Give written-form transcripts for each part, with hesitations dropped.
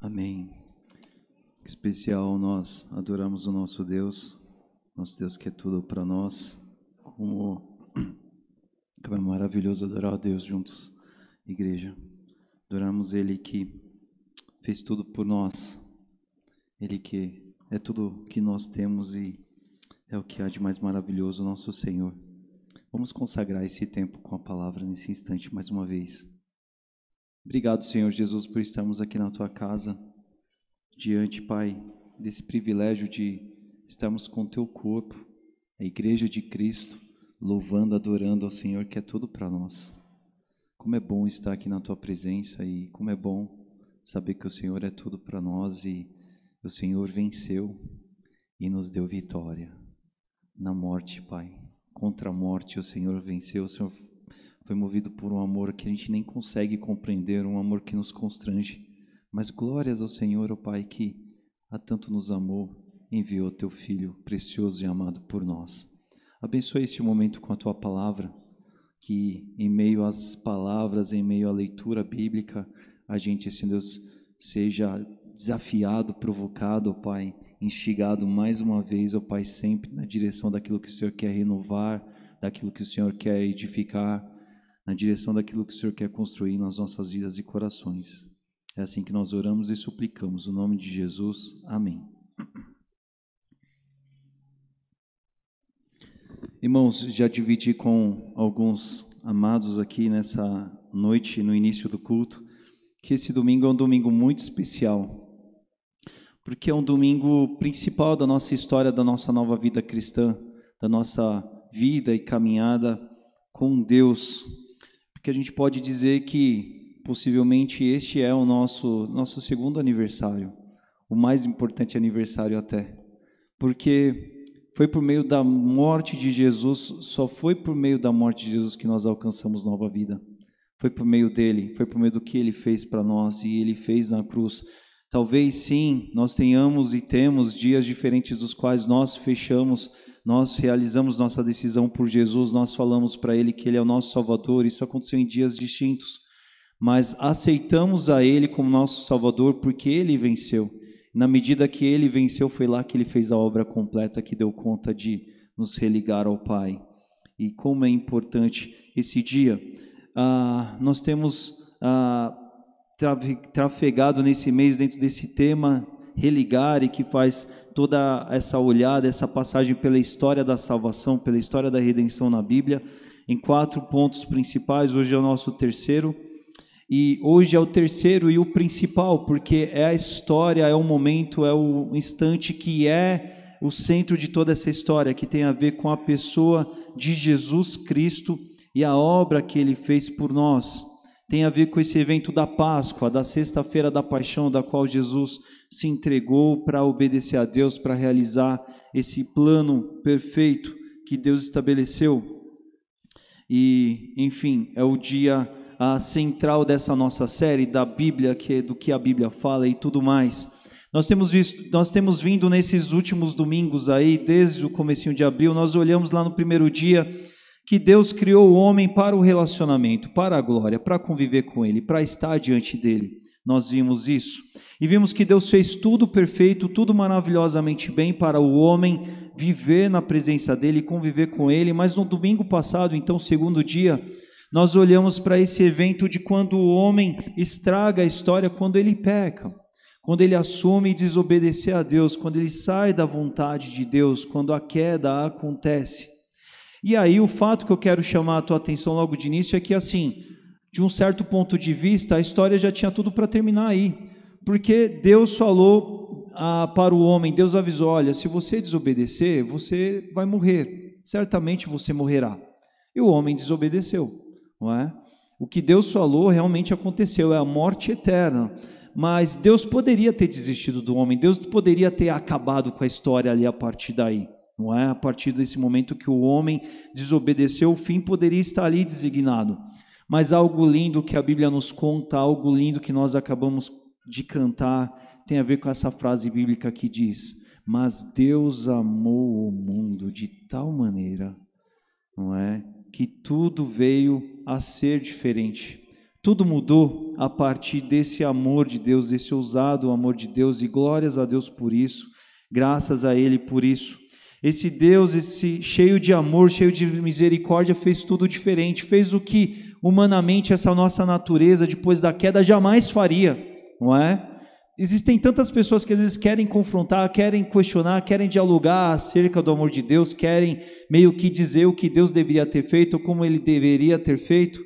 Amém. Que especial nós adoramos o nosso Deus que é tudo para nós. Como é maravilhoso adorar a Deus juntos, igreja. Adoramos Ele que fez tudo por nós, Ele que é tudo que nós temos e é o que há de mais maravilhoso, nosso Senhor. Vamos consagrar esse tempo com a palavra nesse instante mais uma vez. Obrigado, Senhor Jesus, por estarmos aqui na Tua casa, diante, Pai, desse privilégio de estarmos com o Teu corpo, a Igreja de Cristo, louvando, adorando ao Senhor, que é tudo para nós. Como é bom estar aqui na Tua presença e como é bom saber que o Senhor é tudo para nós e o Senhor venceu e nos deu vitória na morte, Pai. Contra a morte o Senhor venceu, o Senhor foi movido por um amor que a gente nem consegue compreender, um amor que nos constrange. Mas glórias ao Senhor, ó Pai, que a tanto nos amou, enviou Teu Filho precioso e amado por nós. Abençoe este momento com a Tua palavra, que em meio às palavras, em meio à leitura bíblica, a gente, Senhor Deus, seja desafiado, provocado, ó Pai, instigado mais uma vez, ó Pai, sempre na direção daquilo que o Senhor quer renovar, daquilo que o Senhor quer edificar, na direção daquilo que o Senhor quer construir nas nossas vidas e corações. É assim que nós oramos e suplicamos, no nome de Jesus. Amém. Irmãos, já dividi com alguns amados aqui nessa noite, no início do culto, que esse domingo é um domingo muito especial, porque é um domingo principal da nossa história, da nossa nova vida cristã, da nossa vida e caminhada com Deus, porque a gente pode dizer que possivelmente este é o nosso segundo aniversário, o mais importante aniversário até, porque foi por meio da morte de Jesus, só foi por meio da morte de Jesus que nós alcançamos nova vida. Foi por meio dele, foi por meio do que ele fez para nós e ele fez na cruz. Talvez sim, nós tenhamos e temos dias diferentes dos quais nós fechamos, nós realizamos nossa decisão por Jesus, nós falamos para ele que ele é o nosso Salvador, isso aconteceu em dias distintos, mas aceitamos a ele como nosso Salvador porque ele venceu. Na medida que ele venceu, foi lá que ele fez a obra completa que deu conta de nos religar ao Pai. E como é importante esse dia. Nós temos trafegado nesse mês dentro desse tema, religar, e que faz toda essa olhada, essa passagem pela história da salvação, pela história da redenção na Bíblia, em 4 pontos principais. Hoje é o nosso terceiro. E hoje é o terceiro e o principal, porque é a história, é o momento, é o instante que é o centro de toda essa história, que tem a ver com a pessoa de Jesus Cristo e a obra que Ele fez por nós. Tem a ver com esse evento da Páscoa, da sexta-feira da paixão, da qual Jesus se entregou para obedecer a Deus, para realizar esse plano perfeito que Deus estabeleceu. E, enfim, é o dia central dessa nossa série da Bíblia, que é do que a Bíblia fala e tudo mais. Nós temos vindo nesses últimos domingos aí, desde o comecinho de abril, nós olhamos lá no primeiro dia que Deus criou o homem para o relacionamento, para a glória, para conviver com Ele, para estar diante dEle. Nós vimos isso e vimos que Deus fez tudo perfeito, tudo maravilhosamente bem para o homem viver na presença dEle, conviver com Ele. Mas no domingo passado, então, segundo dia, nós olhamos para esse evento de quando o homem estraga a história, quando ele peca, quando ele assume desobedecer a Deus, quando ele sai da vontade de Deus, quando a queda acontece. E aí o fato que eu quero chamar a tua atenção logo de início é que, assim, de um certo ponto de vista, a história já tinha tudo para terminar aí, porque Deus falou para o homem, Deus avisou: olha, se você desobedecer, você vai morrer, certamente você morrerá. E o homem desobedeceu. Não é? O que Deus falou realmente aconteceu, é a morte eterna. Mas Deus poderia ter desistido do homem, Deus poderia ter acabado com a história ali a partir daí, não é? A partir desse momento que o homem desobedeceu, o fim poderia estar ali designado. Mas algo lindo que a Bíblia nos conta, algo lindo que nós acabamos de cantar, tem a ver com essa frase bíblica que diz: mas Deus amou o mundo de tal maneira, não é? Que tudo veio a ser diferente, Tudo mudou a partir desse amor de Deus, desse ousado amor de Deus, e glórias a Deus por isso, graças a Ele por isso. Esse Deus, esse cheio de amor, cheio de misericórdia, fez tudo diferente, fez o que humanamente essa nossa natureza, depois da queda, jamais faria, não é? Existem tantas pessoas que às vezes querem confrontar, querem questionar, querem dialogar acerca do amor de Deus, querem meio que dizer o que Deus deveria ter feito, ou como Ele deveria ter feito,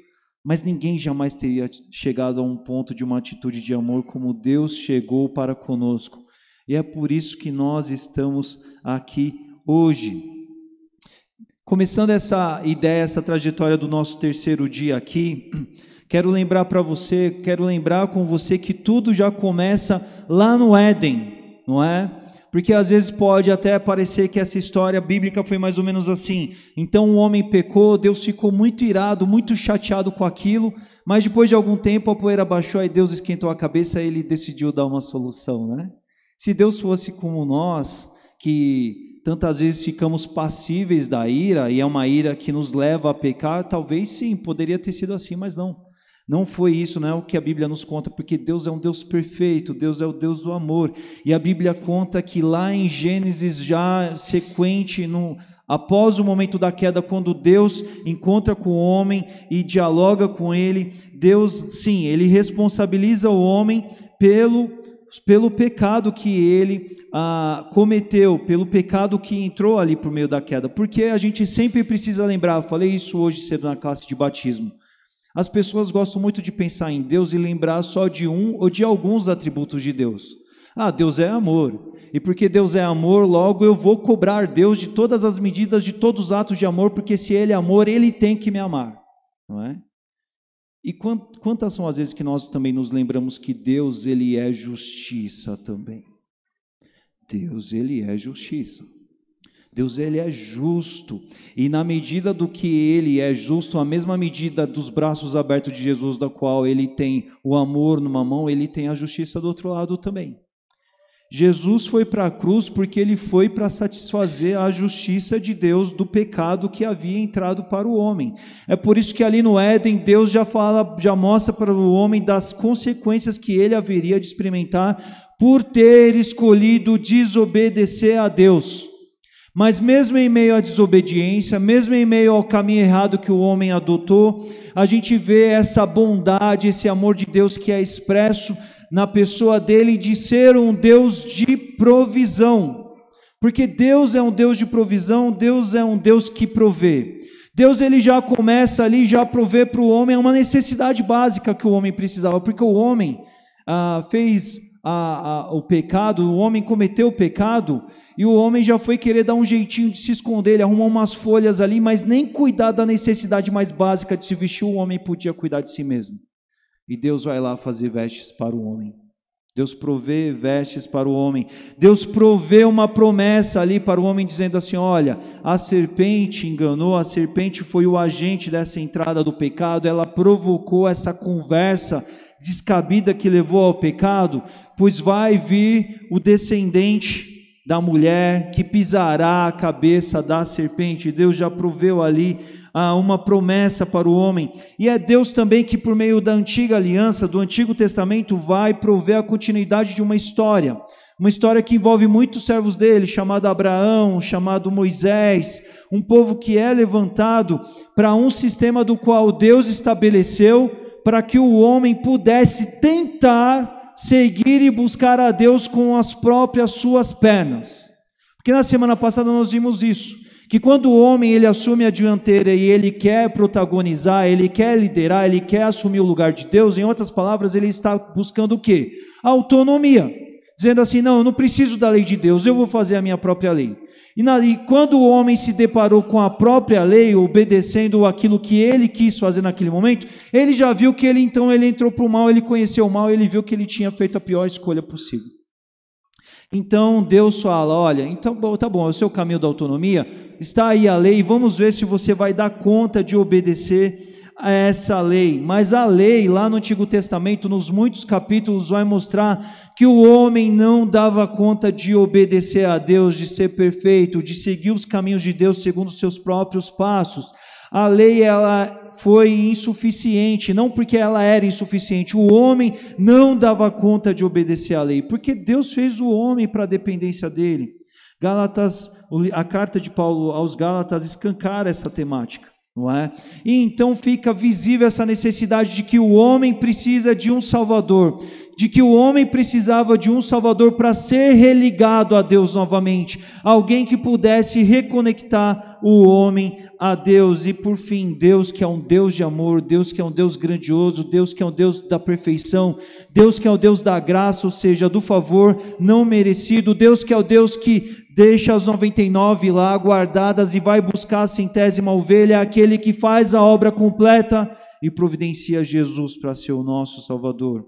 mas ninguém jamais teria chegado a um ponto de uma atitude de amor como Deus chegou para conosco. E é por isso que nós estamos aqui hoje. Começando essa ideia, essa trajetória do nosso terceiro dia aqui, quero lembrar com você que tudo já começa lá no Éden, não é? Porque às vezes pode até parecer que essa história bíblica foi mais ou menos assim. Então o homem pecou, Deus ficou muito irado, muito chateado com aquilo, mas depois de algum tempo a poeira baixou e Deus esquentou a cabeça e Ele decidiu dar uma solução, né? Se Deus fosse como nós, que tantas vezes ficamos passíveis da ira, e é uma ira que nos leva a pecar, talvez sim, poderia ter sido assim, mas não. Não foi isso, não é o que a Bíblia nos conta, porque Deus é um Deus perfeito, Deus é o Deus do amor, e a Bíblia conta que lá em Gênesis, já sequente, após o momento da queda, quando Deus encontra com o homem e dialoga com ele, Deus, sim, Ele responsabiliza o homem pelo pecado que ele cometeu, pelo pecado que entrou ali por meio da queda, porque a gente sempre precisa lembrar, eu falei isso hoje cedo na classe de batismo, as pessoas gostam muito de pensar em Deus e lembrar só de um ou de alguns atributos de Deus. Deus é amor, e porque Deus é amor, logo eu vou cobrar Deus de todas as medidas, de todos os atos de amor, porque se Ele é amor, Ele tem que me amar, não é? E quantas são as vezes que nós também nos lembramos que Deus, Ele é justiça também. Deus, Ele é justiça. Deus, Ele é justo, e na medida do que Ele é justo, a mesma medida dos braços abertos de Jesus, da qual Ele tem o amor numa mão, Ele tem a justiça do outro lado também. Jesus foi para a cruz porque Ele foi para satisfazer a justiça de Deus do pecado que havia entrado para o homem. É por isso que ali no Éden, Deus já mostra para o homem das consequências que ele haveria de experimentar por ter escolhido desobedecer a Deus. Mas mesmo em meio à desobediência, mesmo em meio ao caminho errado que o homem adotou, a gente vê essa bondade, esse amor de Deus que é expresso na pessoa dele de ser um Deus de provisão. Porque Deus é um Deus de provisão, Deus é um Deus que provê. Deus, ele já começa ali, já provê para o homem uma necessidade básica que o homem precisava, porque o homem fez o pecado, o homem cometeu o pecado, e o homem já foi querer dar um jeitinho de se esconder, ele arrumou umas folhas ali, mas nem cuidar da necessidade mais básica de se vestir, o homem podia cuidar de si mesmo. E Deus vai lá fazer vestes para o homem. Deus provê vestes para o homem. Deus provê uma promessa ali para o homem, dizendo assim: olha, a serpente enganou, a serpente foi o agente dessa entrada do pecado, ela provocou essa conversa descabida que levou ao pecado, pois vai vir o descendente da mulher que pisará a cabeça da serpente. Deus já proveu ali uma promessa para o homem, e é Deus também que por meio da antiga aliança, do Antigo Testamento, vai prover a continuidade de uma história que envolve muitos servos dele, chamado Abraão, chamado Moisés, um povo que é levantado para um sistema do qual Deus estabeleceu para que o homem pudesse tentar seguir e buscar a Deus com as próprias suas pernas. Porque na semana passada nós vimos isso, que quando o homem ele assume a dianteira e ele quer protagonizar, ele quer liderar, ele quer assumir o lugar de Deus, em outras palavras, ele está buscando o quê? Autonomia, dizendo assim: não, eu não preciso da lei de Deus, eu vou fazer a minha própria lei. E quando o homem se deparou com a própria lei, obedecendo aquilo que ele quis fazer naquele momento, ele já viu que ele entrou para o mal, ele conheceu o mal, ele viu que ele tinha feito a pior escolha possível. Então Deus fala: olha, então tá bom, é o seu caminho da autonomia, está aí a lei, vamos ver se você vai dar conta de obedecer a essa lei. Mas a lei, lá no Antigo Testamento, nos muitos capítulos, vai mostrar que o homem não dava conta de obedecer a Deus, de ser perfeito, de seguir os caminhos de Deus segundo os seus próprios passos. A lei, ela foi insuficiente, não porque ela era insuficiente, o homem não dava conta de obedecer à lei, porque Deus fez o homem para a dependência dele. A carta de Paulo aos Gálatas escancara essa temática, não é? E então fica visível essa necessidade de que o homem precisa de um Salvador, de que o homem precisava de um Salvador para ser religado a Deus novamente, alguém que pudesse reconectar o homem a Deus. E por fim, Deus que é um Deus de amor, Deus que é um Deus grandioso, Deus que é um Deus da perfeição, Deus que é o Deus da graça, ou seja, do favor não merecido, Deus que é o Deus que deixa as 99 lá guardadas e vai buscar a 100ª ovelha, aquele que faz a obra completa e providencia Jesus para ser o nosso Salvador.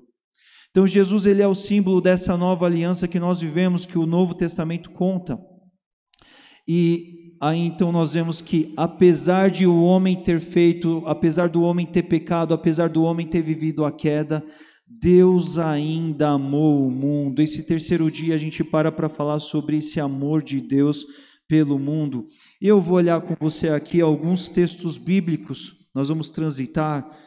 Então Jesus, ele é o símbolo dessa nova aliança que nós vivemos, que o Novo Testamento conta. E aí então nós vemos que apesar de o homem ter feito, apesar do homem ter pecado, apesar do homem ter vivido a queda, Deus ainda amou o mundo. Esse terceiro dia a gente para falar sobre esse amor de Deus pelo mundo. Eu vou olhar com você aqui alguns textos bíblicos, nós vamos transitar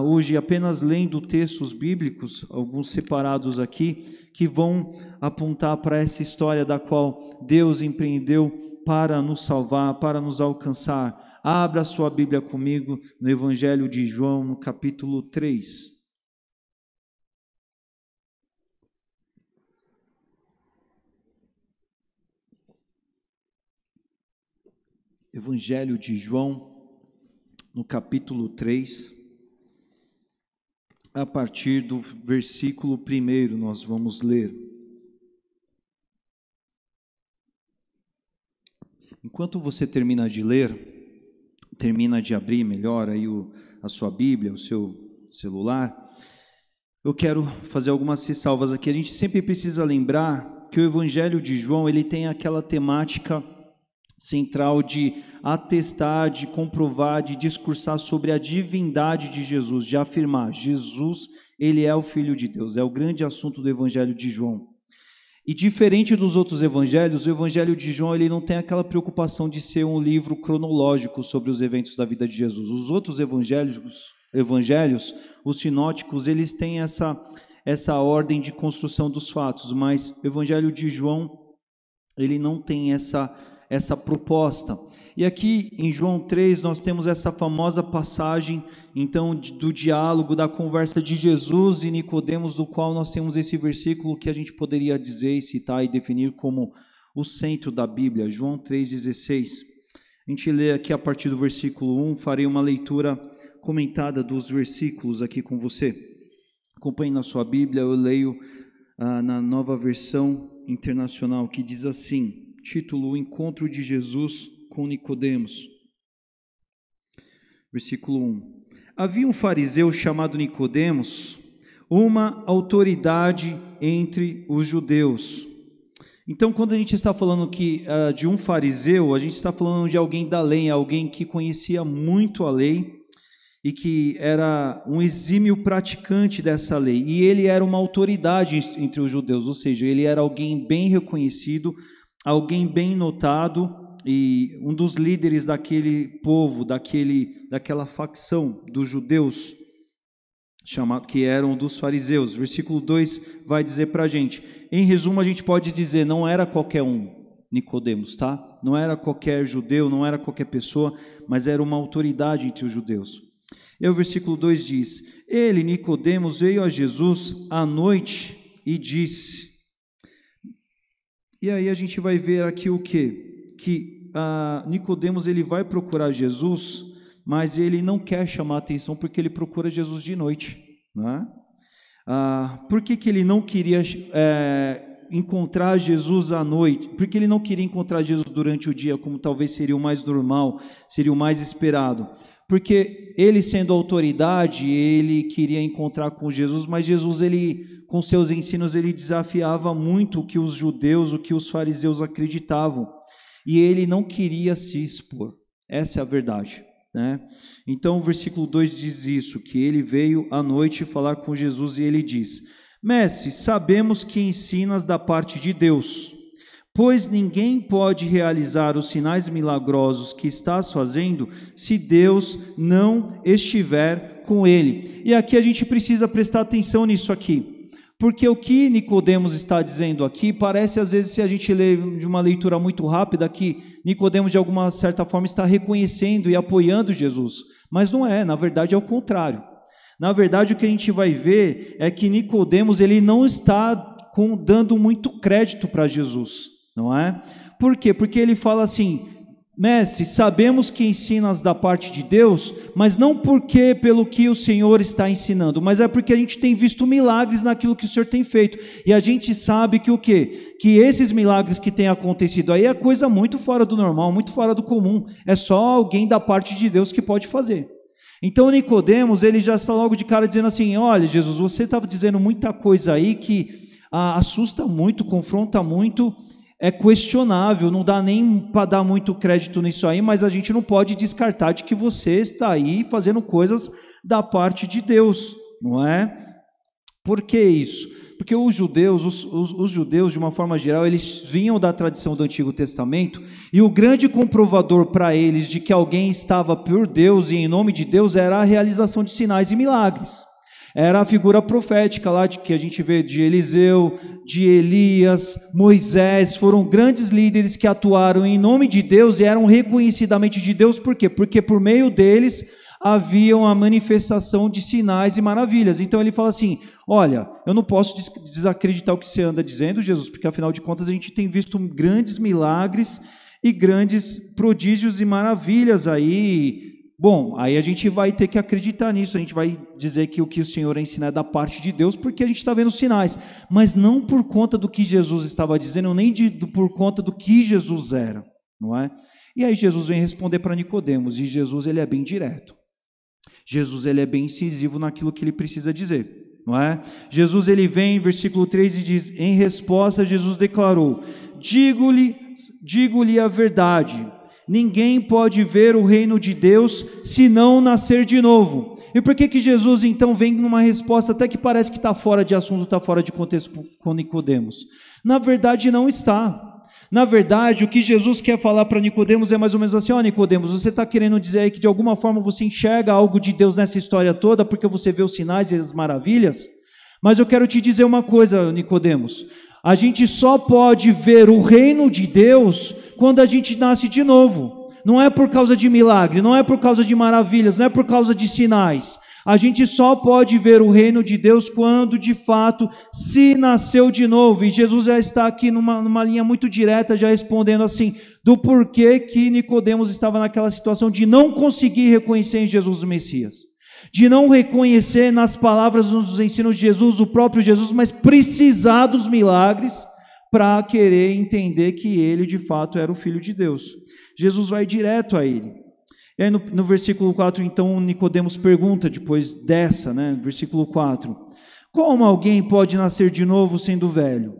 hoje apenas lendo textos bíblicos, alguns separados aqui, que vão apontar para essa história da qual Deus empreendeu para nos salvar, para nos alcançar. Abra sua Bíblia comigo no Evangelho de João, no capítulo 3. Evangelho de João, no capítulo 3. A partir do versículo 1 nós vamos ler. Enquanto você termina de ler, termina de abrir melhor aí a sua Bíblia, o seu celular, eu quero fazer algumas ressalvas aqui. A gente sempre precisa lembrar que o Evangelho de João, ele tem aquela temática central de atestar, de comprovar, de discursar sobre a divindade de Jesus, de afirmar, Jesus, ele é o Filho de Deus, é o grande assunto do Evangelho de João. E diferente dos outros evangelhos, o Evangelho de João, ele não tem aquela preocupação de ser um livro cronológico sobre os eventos da vida de Jesus. Os outros evangelhos, os sinóticos, eles têm essa ordem de construção dos fatos, mas o Evangelho de João, ele não tem essa proposta. E aqui em João 3 nós temos essa famosa passagem então do diálogo, da conversa de Jesus e Nicodemos, do qual nós temos esse versículo que a gente poderia dizer e citar e definir como o centro da Bíblia, João 3,16. A gente lê aqui a partir do versículo 1, farei uma leitura comentada dos versículos aqui com você. Acompanhe na sua Bíblia, eu leio na Nova Versão Internacional, que diz assim, título, o encontro de Jesus com Nicodemos. Versículo 1. Havia um fariseu chamado Nicodemos, uma autoridade entre os judeus. Então, quando a gente está falando de um fariseu, a gente está falando de alguém da lei, alguém que conhecia muito a lei e que era um exímio praticante dessa lei. E ele era uma autoridade entre os judeus, ou seja, ele era alguém bem reconhecido, alguém bem notado e um dos líderes daquele povo, daquela facção dos judeus, chamado, que eram dos fariseus. Versículo 2 vai dizer para a gente, em resumo a gente pode dizer, não era qualquer um, Nicodemos, tá? Não era qualquer judeu, não era qualquer pessoa, mas era uma autoridade entre os judeus. E o versículo 2 diz, ele, Nicodemos, veio a Jesus à noite e disse... E aí a gente vai ver aqui o quê? Que Nicodemos, ele vai procurar Jesus, mas ele não quer chamar atenção porque ele procura Jesus de noite, né? Por que ele não queria encontrar Jesus à noite? Porque ele não queria encontrar Jesus durante o dia, como talvez seria o mais normal, seria o mais esperado. Porque ele, sendo autoridade, ele queria encontrar com Jesus, mas Jesus, ele, com seus ensinos, ele desafiava muito o que os judeus, o que os fariseus acreditavam. E ele não queria se expor, essa é a verdade, né? Então o versículo 2 diz isso, que ele veio à noite falar com Jesus e ele diz, mestre, sabemos que ensinas da parte de Deus, Pois ninguém pode realizar os sinais milagrosos que estás fazendo se Deus não estiver com ele. E aqui a gente precisa prestar atenção nisso aqui, porque o que Nicodemos está dizendo aqui parece, às vezes, se a gente lê de uma leitura muito rápida, que Nicodemos de alguma certa forma está reconhecendo e apoiando Jesus, mas não é, na verdade é o contrário. Na verdade, o que a gente vai ver é que Nicodemos, ele não está dando muito crédito para Jesus, não é? Por quê? Porque ele fala assim: mestre, sabemos que ensinas da parte de Deus, mas não porque pelo que o Senhor está ensinando, mas é porque a gente tem visto milagres naquilo que o Senhor tem feito, e a gente sabe que o quê? Que esses milagres que têm acontecido aí é coisa muito fora do normal, muito fora do comum, é só alguém da parte de Deus que pode fazer. Então Nicodemos, ele já está logo de cara dizendo assim: olha, Jesus, você estava dizendo muita coisa aí que assusta muito, confronta muito, é questionável, não dá nem para dar muito crédito nisso aí, mas a gente não pode descartar de que você está aí fazendo coisas da parte de Deus, não é? Por que isso? Porque os judeus, de uma forma geral, eles vinham da tradição do Antigo Testamento, e o grande comprovador para eles de que alguém estava por Deus e em nome de Deus era a realização de sinais e milagres. Era a figura profética lá que a gente vê de Eliseu, de Elias, Moisés, foram grandes líderes que atuaram em nome de Deus e eram reconhecidamente de Deus. Por quê? Porque por meio deles havia a manifestação de sinais e maravilhas. Então ele fala assim: olha, eu não posso desacreditar o que você anda dizendo, Jesus, porque afinal de contas a gente tem visto grandes milagres e grandes prodígios e maravilhas aí. Bom, aí a gente vai ter que acreditar nisso, a gente vai dizer que o que o Senhor ensina é da parte de Deus, porque a gente está vendo sinais, mas não por conta do que Jesus estava dizendo, nem por conta do que Jesus era, não é? E aí Jesus vem responder para Nicodemos, e Jesus, ele é bem direto. Jesus, ele é bem incisivo naquilo que ele precisa dizer, não é? Jesus, ele vem em versículo 3 e diz: em resposta, Jesus declarou: digo-lhe a verdade, ninguém pode ver o reino de Deus se não nascer de novo. E por que Jesus então vem numa resposta até que parece que está fora de assunto, está fora de contexto com Nicodemos? Na verdade não está. Na verdade, o que Jesus quer falar para Nicodemos é mais ou menos assim: ó, Nicodemos, você está querendo dizer aí que de alguma forma você enxerga algo de Deus nessa história toda, porque você vê os sinais e as maravilhas? Mas eu quero te dizer uma coisa, Nicodemos: a gente só pode ver o reino de Deus quando a gente nasce de novo. Não é por causa de milagre, não é por causa de maravilhas, não é por causa de sinais. A gente só pode ver o reino de Deus quando de fato se nasceu de novo. E Jesus já está aqui numa linha muito direta, já respondendo assim, do porquê que Nicodemos estava naquela situação de não conseguir reconhecer em Jesus o Messias, de não reconhecer nas palavras, nos ensinos de Jesus, o próprio Jesus, mas precisar dos milagres para querer entender que ele de fato era o Filho de Deus. Jesus vai direto a ele. E aí no versículo 4, então, Nicodemos pergunta, depois dessa, versículo 4, como alguém pode nascer de novo sendo velho?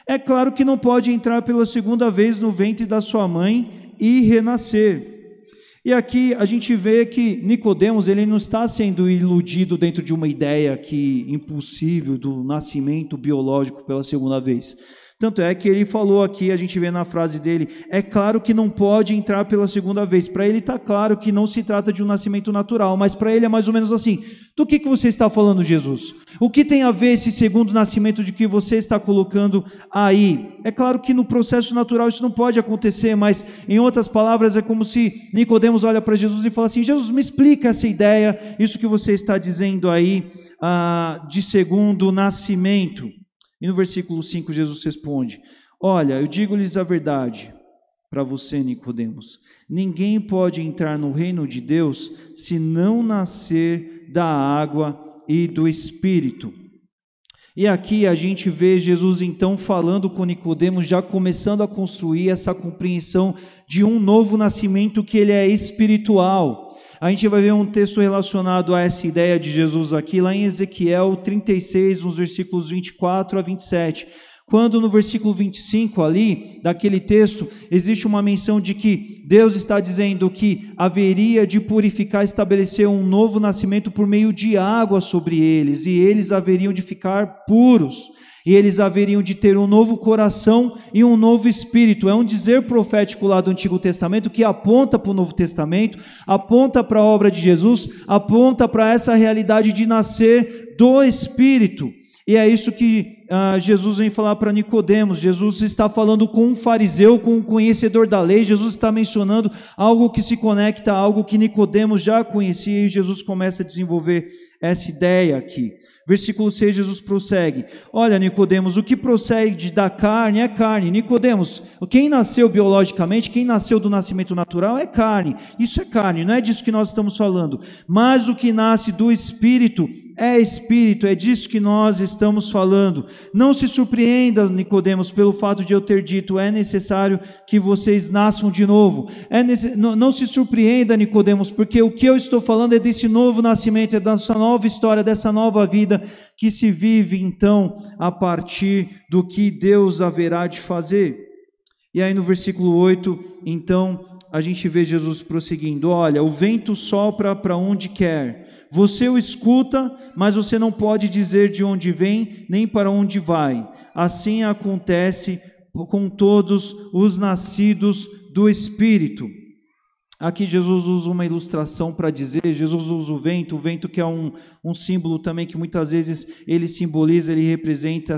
É claro que não pode entrar pela segunda vez no ventre da sua mãe e renascer. E aqui a gente vê que Nicodemos, ele não está sendo iludido dentro de uma ideia impossível do nascimento biológico pela segunda vez. Tanto é que ele falou aqui, a gente vê na frase dele, é claro que não pode entrar pela segunda vez. Para ele está claro que não se trata de um nascimento natural, mas para ele é mais ou menos assim, do que você está falando, Jesus? O que tem a ver esse segundo nascimento de que você está colocando aí? É claro que no processo natural isso não pode acontecer, mas em outras palavras é como se Nicodemos olha para Jesus e fala assim, Jesus, me explica essa ideia, isso que você está dizendo aí de segundo nascimento. E no versículo 5 Jesus responde, olha, eu digo-lhes a verdade para você, Nicodemos, ninguém pode entrar no reino de Deus se não nascer da água e do Espírito. E aqui a gente vê Jesus então falando com Nicodemos, já começando a construir essa compreensão de um novo nascimento que ele é espiritual. A gente vai ver um texto relacionado a essa ideia de Jesus aqui, lá em Ezequiel 36, nos versículos 24 a 27. Quando no versículo 25 ali, daquele texto, existe uma menção de que Deus está dizendo que haveria de purificar, estabelecer um novo nascimento por meio de água sobre eles, e eles haveriam de ficar puros. E eles haveriam de ter um novo coração e um novo espírito. É um dizer profético lá do Antigo Testamento que aponta para o Novo Testamento, aponta para a obra de Jesus, aponta para essa realidade de nascer do Espírito. E é isso que Jesus vem falar para Nicodemos. Jesus está falando com um fariseu, com um conhecedor da lei. Jesus está mencionando algo que se conecta a algo que Nicodemos já conhecia, e Jesus começa a desenvolver essa ideia aqui. Versículo 6, Jesus prossegue: olha, Nicodemos, o que procede da carne é carne. Nicodemos, quem nasceu biologicamente, quem nasceu do nascimento natural é carne. Isso é carne, não é disso que nós estamos falando. Mas o que nasce do Espírito é Espírito, é disso que nós estamos falando. Não se surpreenda, Nicodemos, pelo fato de eu ter dito: é necessário que vocês nasçam de novo. Não se surpreenda, Nicodemos, porque o que eu estou falando é desse novo nascimento, é dessa nova história, dessa nova vida que se vive então a partir do que Deus haverá de fazer. E aí no versículo 8, então, a gente vê Jesus prosseguindo: olha, o vento sopra para onde quer, você o escuta, mas você não pode dizer de onde vem, nem para onde vai. Assim acontece com todos os nascidos do Espírito. Aqui Jesus usa uma ilustração para dizer, Jesus usa o vento que é um símbolo também que muitas vezes ele simboliza, ele representa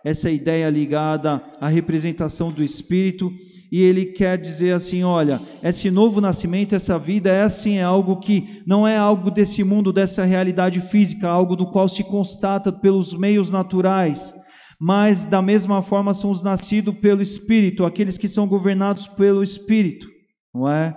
essa ideia ligada à representação do Espírito, e ele quer dizer assim: olha, esse novo nascimento, essa vida é assim, é algo que não é algo desse mundo, dessa realidade física, algo do qual se constata pelos meios naturais, mas da mesma forma são os nascidos pelo Espírito, aqueles que são governados pelo Espírito, não é?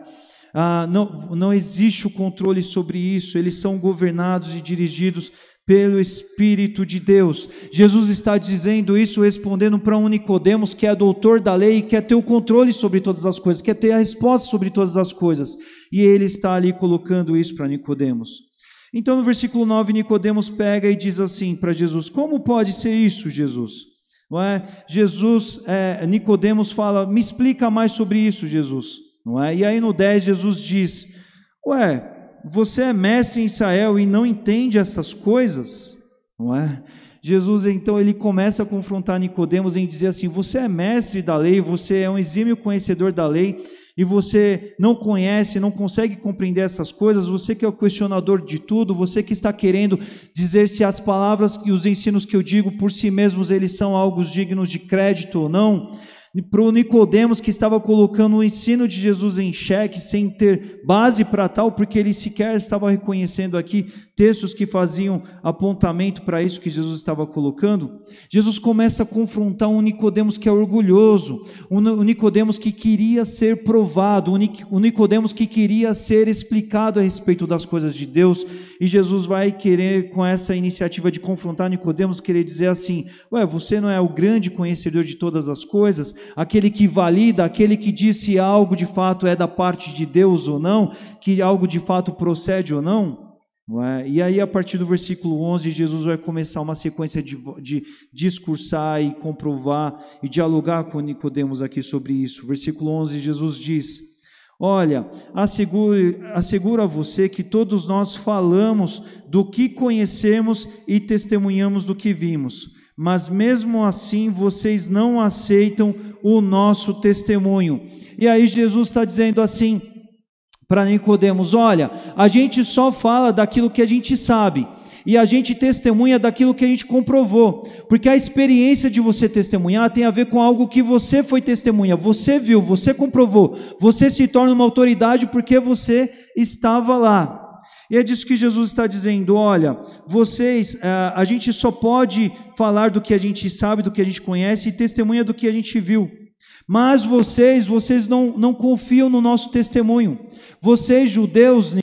Não existe o controle sobre isso, eles são governados e dirigidos pelo Espírito de Deus. Jesus está dizendo isso respondendo para um Nicodemos que é doutor da lei e quer ter o controle sobre todas as coisas, quer ter a resposta sobre todas as coisas, e ele está ali colocando isso para Nicodemos. Então no versículo 9, Nicodemos pega e diz assim para Jesus: como pode ser isso, Jesus? Não é? Nicodemos fala: me explica mais sobre isso, Jesus. Não é? E aí no 10 Jesus diz: você é mestre em Israel e não entende essas coisas? Não é? Jesus então ele começa a confrontar Nicodemos em dizer assim: você é mestre da lei, você é um exímio conhecedor da lei, e você não conhece, não consegue compreender essas coisas, você que é o questionador de tudo, você que está querendo dizer se as palavras e os ensinos que eu digo por si mesmos, eles são algo dignos de crédito ou não. Para o Nicodemos, que estava colocando o ensino de Jesus em xeque, sem ter base para tal, porque ele sequer estava reconhecendo aqui textos que faziam apontamento para isso que Jesus estava colocando, Jesus começa a confrontar um Nicodemos que é orgulhoso, um Nicodemos que queria ser provado, um Nicodemos que queria ser explicado a respeito das coisas de Deus, e Jesus vai querer, com essa iniciativa de confrontar Nicodemos, querer dizer assim: você não é o grande conhecedor de todas as coisas, aquele que valida, aquele que diz se algo de fato é da parte de Deus ou não, que algo de fato procede ou não? E aí a partir do versículo 11 Jesus vai começar uma sequência de discursar e comprovar e dialogar com Nicodemos aqui sobre isso. Versículo 11 Jesus diz: olha, asseguro a você que todos nós falamos do que conhecemos e testemunhamos do que vimos, mas mesmo assim vocês não aceitam o nosso testemunho. E aí Jesus está dizendo assim para Nicodemos: olha, a gente só fala daquilo que a gente sabe, e a gente testemunha daquilo que a gente comprovou, porque a experiência de você testemunhar tem a ver com algo que você foi testemunha, você viu, você comprovou, você se torna uma autoridade porque você estava lá. E é disso que Jesus está dizendo: olha, a gente só pode falar do que a gente sabe, do que a gente conhece, e testemunha do que a gente viu. Mas vocês não confiam no nosso testemunho. Vocês judeus,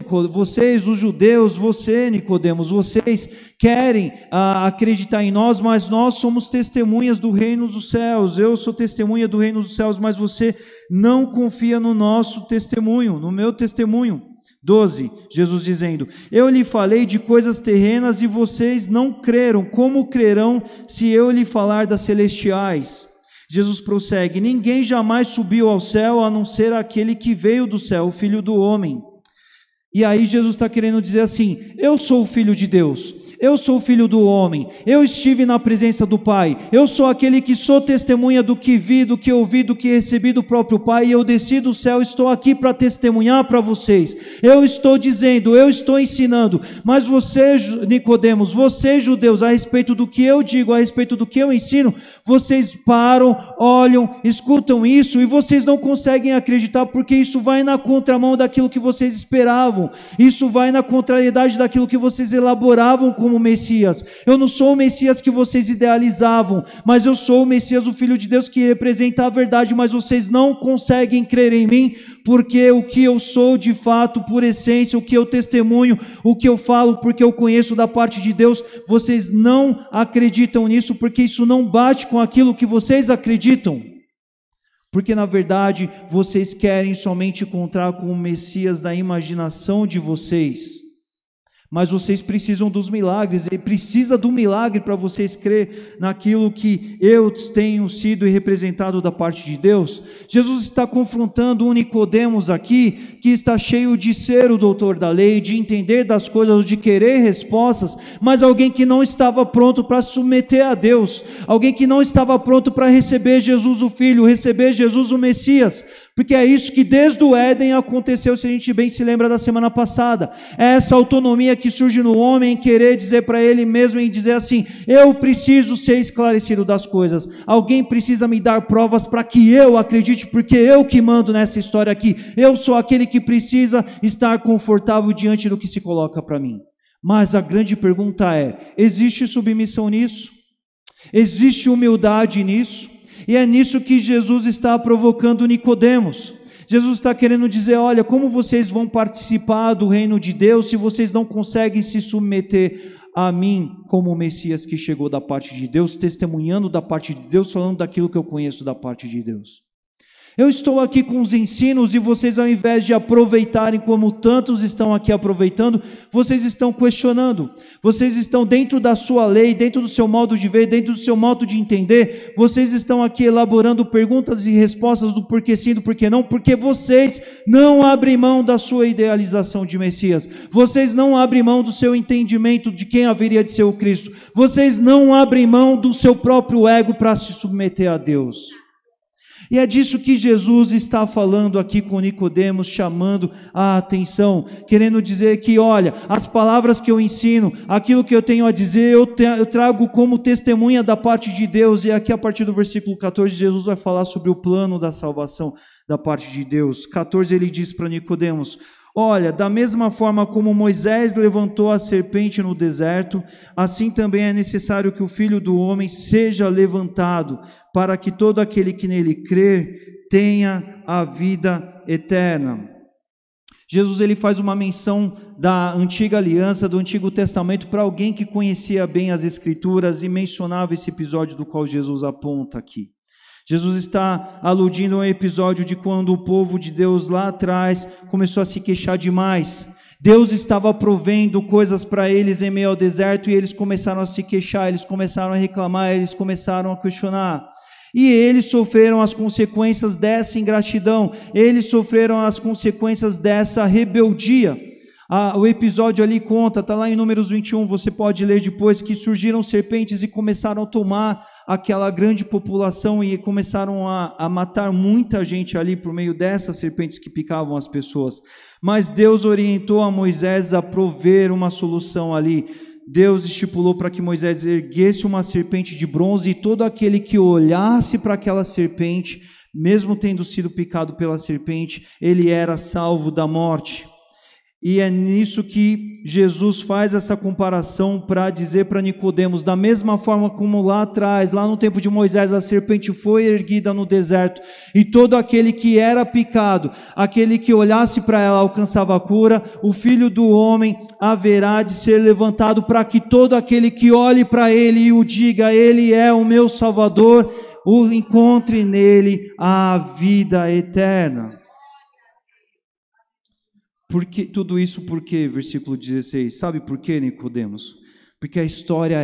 você Nicodemos, vocês querem acreditar em nós, mas nós somos testemunhas do reino dos céus. Eu sou testemunha do reino dos céus, mas você não confia no nosso testemunho, no meu testemunho. 12, Jesus dizendo: eu lhe falei de coisas terrenas e vocês não creram. Como crerão se eu lhe falar das celestiais? Jesus prossegue: ninguém jamais subiu ao céu a não ser aquele que veio do céu, o Filho do Homem. E aí Jesus está querendo dizer assim: eu sou o Filho de Deus, Eu sou o Filho do Homem, eu estive na presença do Pai, eu sou aquele que sou testemunha do que vi, do que ouvi, do que recebi do próprio Pai, e eu desci do céu, estou aqui para testemunhar para vocês. Eu estou dizendo, eu estou ensinando, mas vocês, Nicodemos, vocês judeus, a respeito do que eu digo, a respeito do que eu ensino, vocês param, olham, escutam isso, e vocês não conseguem acreditar, porque isso vai na contramão daquilo que vocês esperavam, isso vai na contrariedade daquilo que vocês elaboravam como Messias. Eu não sou o Messias que vocês idealizavam, mas eu sou o Messias, o Filho de Deus, que representa a verdade, mas vocês não conseguem crer em mim, porque o que eu sou de fato, por essência, o que eu testemunho, o que eu falo, porque eu conheço da parte de Deus, vocês não acreditam nisso, porque isso não bate com aquilo que vocês acreditam. Porque na verdade vocês querem somente encontrar com o Messias da imaginação de vocês. Mas vocês precisam dos milagres, e precisa do milagre para vocês crer naquilo que eu tenho sido e representado da parte de Deus. Jesus está confrontando um Nicodemos aqui, que está cheio de ser o doutor da lei, de entender das coisas, de querer respostas, mas alguém que não estava pronto para se submeter a Deus, alguém que não estava pronto para receber Jesus o Filho, receber Jesus o Messias, porque é isso que desde o Éden aconteceu, se a gente bem se lembra da semana passada, é essa autonomia que surge no homem em querer dizer para ele mesmo, em dizer assim, eu preciso ser esclarecido das coisas, alguém precisa me dar provas para que eu acredite, porque eu que mando nessa história aqui, eu sou aquele que precisa estar confortável diante do que se coloca para mim. Mas a grande pergunta é, existe submissão nisso? Existe humildade nisso? E é nisso que Jesus está provocando Nicodemos. Jesus está querendo dizer, olha, como vocês vão participar do reino de Deus se vocês não conseguem se submeter a mim como o Messias que chegou da parte de Deus, testemunhando da parte de Deus, falando daquilo que eu conheço da parte de Deus. Eu estou aqui com os ensinos e vocês, ao invés de aproveitarem como tantos estão aqui aproveitando, vocês estão questionando, vocês estão dentro da sua lei, dentro do seu modo de ver, dentro do seu modo de entender, vocês estão aqui elaborando perguntas e respostas do porquê sim, do porquê não, porque vocês não abrem mão da sua idealização de Messias, vocês não abrem mão do seu entendimento de quem haveria de ser o Cristo, vocês não abrem mão do seu próprio ego para se submeter a Deus. E é disso que Jesus está falando aqui com Nicodemos, chamando a atenção, querendo dizer que, olha, as palavras que eu ensino, aquilo que eu tenho a dizer, eu trago como testemunha da parte de Deus, e aqui a partir do versículo 14, Jesus vai falar sobre o plano da salvação da parte de Deus. 14 ele diz para Nicodemos, olha, da mesma forma como Moisés levantou a serpente no deserto, assim também é necessário que o Filho do Homem seja levantado, para que todo aquele que nele crer tenha a vida eterna. Jesus ele faz uma menção da antiga aliança, do Antigo Testamento, para alguém que conhecia bem as Escrituras e mencionava esse episódio do qual Jesus aponta aqui. Jesus está aludindo a um episódio de quando o povo de Deus lá atrás começou a se queixar demais. Deus estava provendo coisas para eles em meio ao deserto e eles começaram a se queixar, eles começaram a reclamar, eles começaram a questionar. E eles sofreram as consequências dessa ingratidão, eles sofreram as consequências dessa rebeldia. O episódio ali conta, está lá em Números 21, você pode ler depois, que surgiram serpentes e começaram a tomar aquela grande população e começaram a matar muita gente ali por meio dessas serpentes que picavam as pessoas. Mas Deus orientou a Moisés a prover uma solução ali. Deus estipulou para que Moisés erguesse uma serpente de bronze e todo aquele que olhasse para aquela serpente, mesmo tendo sido picado pela serpente, ele era salvo da morte. E é nisso que Jesus faz essa comparação para dizer para Nicodemos, da mesma forma como lá atrás, lá no tempo de Moisés, a serpente foi erguida no deserto, e todo aquele que era picado, aquele que olhasse para ela alcançava a cura, o Filho do Homem haverá de ser levantado para que todo aquele que olhe para ele e o diga, ele é o meu Salvador, o encontre nele a vida eterna. Porque tudo isso por quê? Versículo 16. Sabe por quê, Nicodemos? Porque a história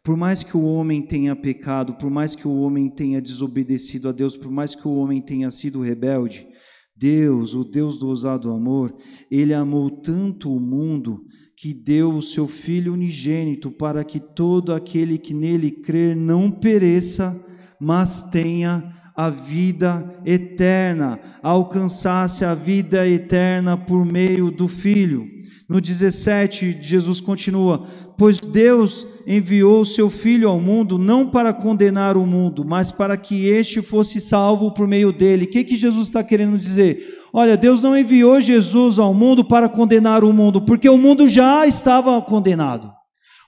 por mais que o homem tenha pecado, por mais que o homem tenha desobedecido a Deus, por mais que o homem tenha sido rebelde, Deus, o Deus do ousado amor, Ele amou tanto o mundo que deu o seu Filho unigênito, para que todo aquele que nele crer não pereça, mas tenha a vida eterna, alcançasse a vida eterna por meio do Filho. No 17, Jesus continua: pois Deus enviou o seu Filho ao mundo, não para condenar o mundo, mas para que este fosse salvo por meio dele. O que Jesus está querendo dizer? Olha, Deus não enviou Jesus ao mundo para condenar o mundo, porque o mundo já estava condenado.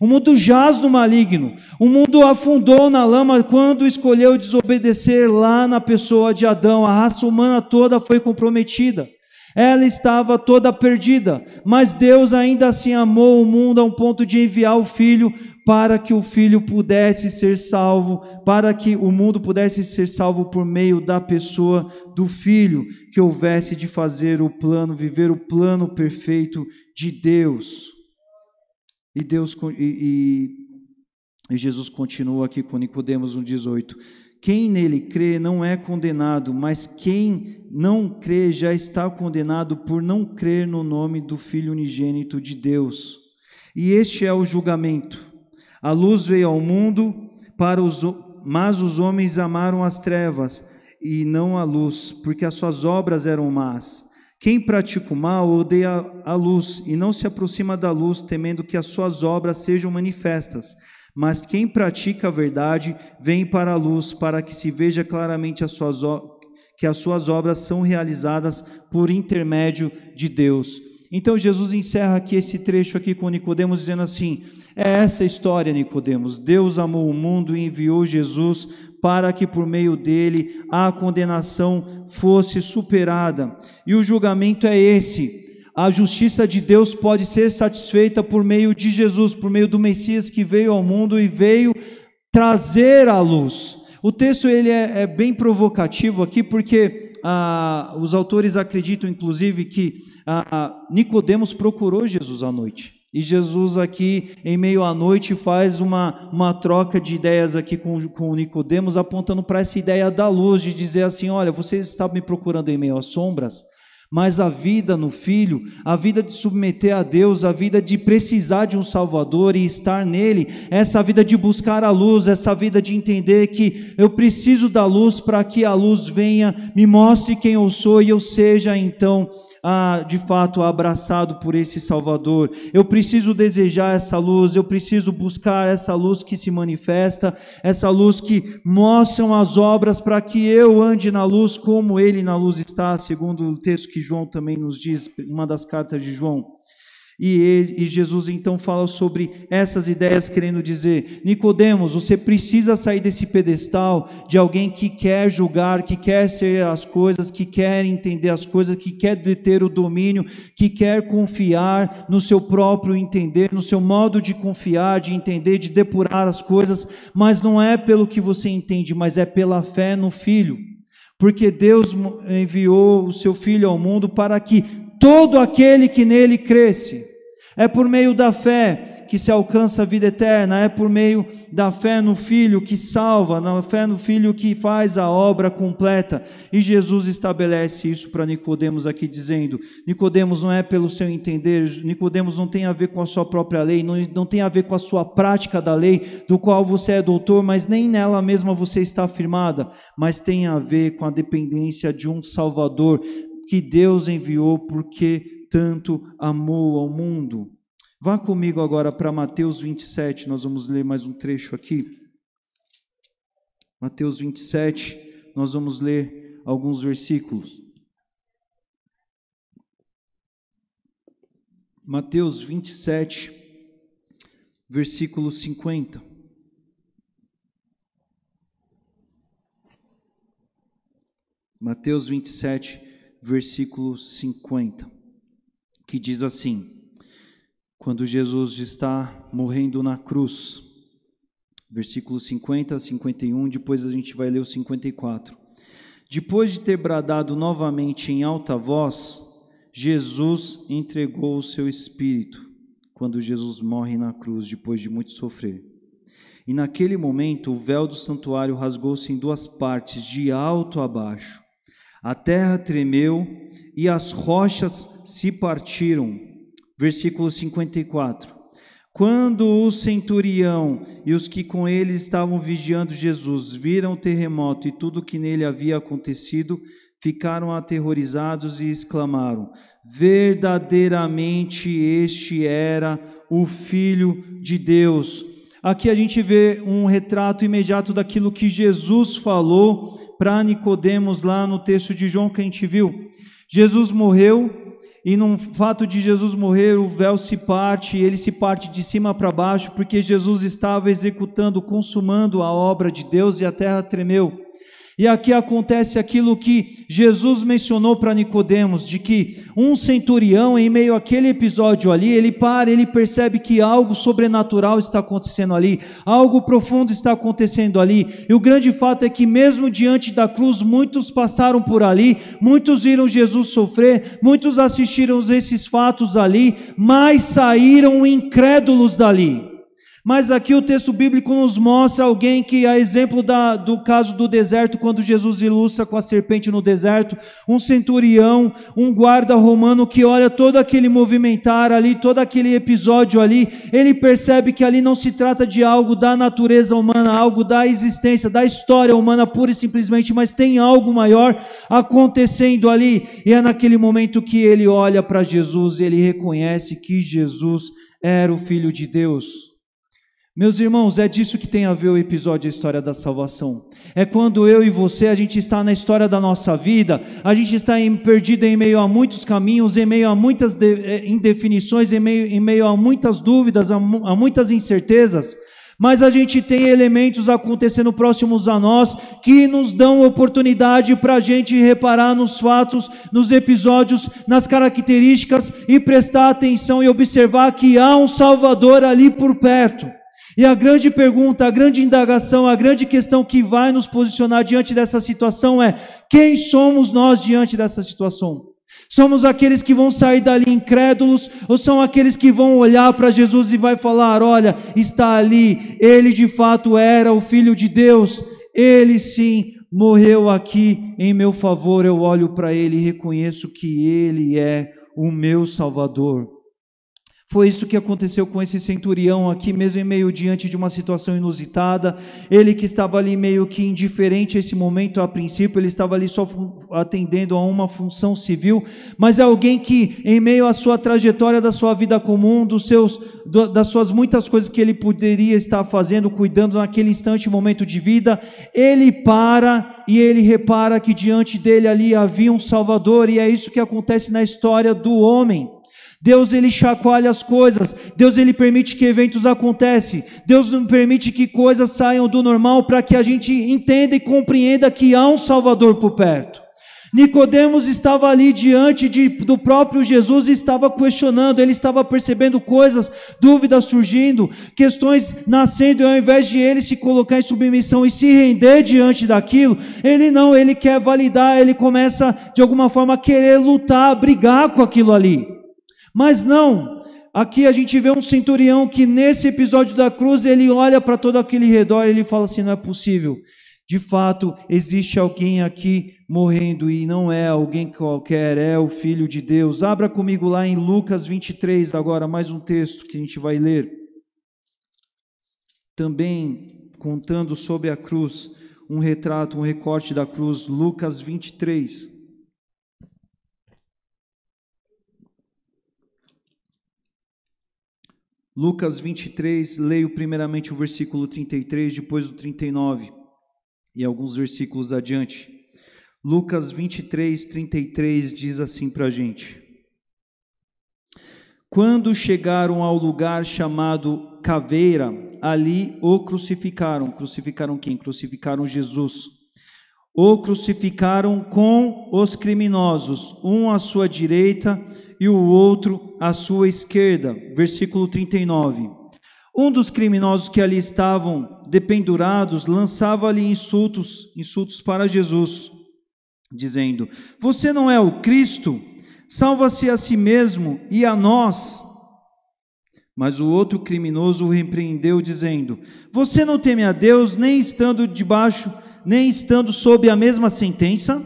O mundo jaz no maligno. O mundo afundou na lama quando escolheu desobedecer lá na pessoa de Adão. A raça humana toda foi comprometida. Ela estava toda perdida, mas Deus ainda assim amou o mundo a um ponto de enviar o Filho para que o Filho pudesse ser salvo, para que o mundo pudesse ser salvo por meio da pessoa do Filho, que houvesse de fazer o plano, viver o plano perfeito de Deus. E Jesus continua aqui com Nicodemos no 18. Quem nele crê não é condenado, mas quem não crê já está condenado por não crer no nome do Filho unigênito de Deus. E este é o julgamento. A luz veio ao mundo, mas os homens amaram as trevas e não a luz, porque as suas obras eram más. Quem pratica o mal odeia a luz e não se aproxima da luz, temendo que as suas obras sejam manifestas. Mas quem pratica a verdade vem para a luz, para que se veja claramente que as suas obras são realizadas por intermédio de Deus. Então Jesus encerra aqui esse trecho aqui com Nicodemos, dizendo assim: é essa a história, Nicodemos. Deus amou o mundo e enviou Jesus para que por meio dele a condenação fosse superada. E o julgamento é esse. A justiça de Deus pode ser satisfeita por meio de Jesus, por meio do Messias que veio ao mundo e veio trazer a luz. O texto ele é bem provocativo aqui, porque os autores acreditam, inclusive, que Nicodemos procurou Jesus à noite. E Jesus aqui, em meio à noite, faz uma troca de ideias aqui com Nicodemos, apontando para essa ideia da luz, de dizer assim: olha, vocês estavam me procurando em meio às sombras, mas a vida no Filho, a vida de submeter a Deus, a vida de precisar de um Salvador e estar nele, essa vida de buscar a luz, essa vida de entender que eu preciso da luz para que a luz venha, me mostre quem eu sou e eu seja então de fato abraçado por esse Salvador. Eu preciso desejar essa luz, eu preciso buscar essa luz que se manifesta, essa luz que mostram as obras para que eu ande na luz como ele na luz está, segundo o texto que João também nos diz, uma das cartas de João. E Jesus então fala sobre essas ideias, querendo dizer: Nicodemos, você precisa sair desse pedestal de alguém que quer julgar, que quer ser as coisas, que quer entender as coisas, que quer deter o domínio, que quer confiar no seu próprio entender, no seu modo de confiar, de entender, de depurar as coisas, mas não é pelo que você entende, mas é pela fé no Filho. Porque Deus enviou o seu Filho ao mundo para que todo aquele que nele cresce. É por meio da fé que se alcança a vida eterna, é por meio da fé no Filho que salva, na fé no Filho que faz a obra completa. E Jesus estabelece isso para Nicodemos aqui, dizendo: Nicodemos, não é pelo seu entender, Nicodemos não tem a ver com a sua própria lei, não tem a ver com a sua prática da lei, do qual você é doutor, mas nem nela mesma você está firmada, mas tem a ver com a dependência de um Salvador que Deus enviou porque tanto amou ao mundo. Vá comigo agora para Mateus 27, nós vamos ler mais um trecho aqui. Mateus 27, nós vamos ler alguns versículos. Mateus 27, versículo 50. Mateus 27, versículo 50. Que diz assim, quando Jesus está morrendo na cruz, versículo 50, 51, depois a gente vai ler o 54. Depois de ter bradado novamente em alta voz, Jesus entregou o seu espírito, quando Jesus morre na cruz, depois de muito sofrer. E naquele momento o véu do santuário rasgou-se em duas partes, de alto a baixo. A terra tremeu e as rochas se partiram. Versículo 54. Quando o centurião e os que com ele estavam vigiando Jesus viram o terremoto e tudo o que nele havia acontecido, ficaram aterrorizados e exclamaram: verdadeiramente este era o Filho de Deus. Aqui a gente vê um retrato imediato daquilo que Jesus falou para Nicodemos lá no texto de João que a gente viu. Jesus morreu, e no fato de Jesus morrer, o véu se parte, e ele se parte de cima para baixo, porque Jesus estava executando, consumando a obra de Deus, e a terra tremeu. E aqui acontece aquilo que Jesus mencionou para Nicodemos, de que um centurião, em meio àquele episódio ali, ele percebe que algo sobrenatural está acontecendo ali, algo profundo está acontecendo ali, e o grande fato é que mesmo diante da cruz, muitos passaram por ali, muitos viram Jesus sofrer, muitos assistiram esses fatos ali, mas saíram incrédulos dali. Mas aqui o texto bíblico nos mostra alguém que, a exemplo do caso do deserto, quando Jesus ilustra com a serpente no deserto, um centurião, um guarda romano que olha todo aquele movimentar ali, todo aquele episódio ali, ele percebe que ali não se trata de algo da natureza humana, algo da existência, da história humana pura e simplesmente, mas tem algo maior acontecendo ali, e é naquele momento que ele olha para Jesus e ele reconhece que Jesus era o Filho de Deus. Meus irmãos, é disso que tem a ver o episódio A História da Salvação. É quando eu e você, a gente está na história da nossa vida, a gente está perdido em meio a muitos caminhos, em meio a muitas indefinições, em meio a muitas dúvidas, a muitas incertezas, mas a gente tem elementos acontecendo próximos a nós que nos dão oportunidade para a gente reparar nos fatos, nos episódios, nas características e prestar atenção e observar que há um Salvador ali por perto. E a grande pergunta, a grande indagação, a grande questão que vai nos posicionar diante dessa situação é: quem somos nós diante dessa situação? Somos aqueles que vão sair dali incrédulos, ou são aqueles que vão olhar para Jesus e vai falar: olha, está ali, ele de fato era o Filho de Deus, ele sim morreu aqui em meu favor, eu olho para ele e reconheço que ele é o meu Salvador. Foi isso que aconteceu com esse centurião aqui, mesmo em meio diante de uma situação inusitada. Ele que estava ali meio que indiferente a esse momento, a princípio, ele estava ali só atendendo a uma função civil, mas é alguém que, em meio à sua trajetória da sua vida comum, das suas muitas coisas que ele poderia estar fazendo, cuidando naquele instante, momento de vida, ele para e ele repara que diante dele ali havia um Salvador, e é isso que acontece na história do homem. Deus, ele chacoalha as coisas, Deus, ele permite que eventos aconteçam, Deus não permite que coisas saiam do normal para que a gente entenda e compreenda que há um Salvador por perto. Nicodemos estava ali diante do próprio Jesus e estava questionando, ele estava percebendo coisas, dúvidas surgindo, questões nascendo, e ao invés de ele se colocar em submissão e se render diante daquilo, ele quer validar, ele começa de alguma forma a querer lutar, a brigar com aquilo ali. Mas não, aqui a gente vê um centurião que nesse episódio da cruz, ele olha para todo aquele redor e ele fala assim: não é possível, de fato existe alguém aqui morrendo, e não é alguém qualquer, é o Filho de Deus. Abra comigo lá em Lucas 23 agora, mais um texto que a gente vai ler, também contando sobre a cruz, um retrato, um recorte da cruz. Lucas 23. Lucas 23, leio primeiramente o versículo 33, depois o 39, e alguns versículos adiante. Lucas 23, 33 diz assim para a gente: quando chegaram ao lugar chamado Caveira, ali o crucificaram. Crucificaram quem? Crucificaram Jesus. O crucificaram com os criminosos, um à sua direita e o outro à sua esquerda. Versículo 39. Um dos criminosos que ali estavam dependurados lançava-lhe insultos para Jesus, dizendo: você não é o Cristo? Salva-se a si mesmo e a nós. Mas o outro criminoso o repreendeu, dizendo: você não teme a Deus, nem estando sob a mesma sentença?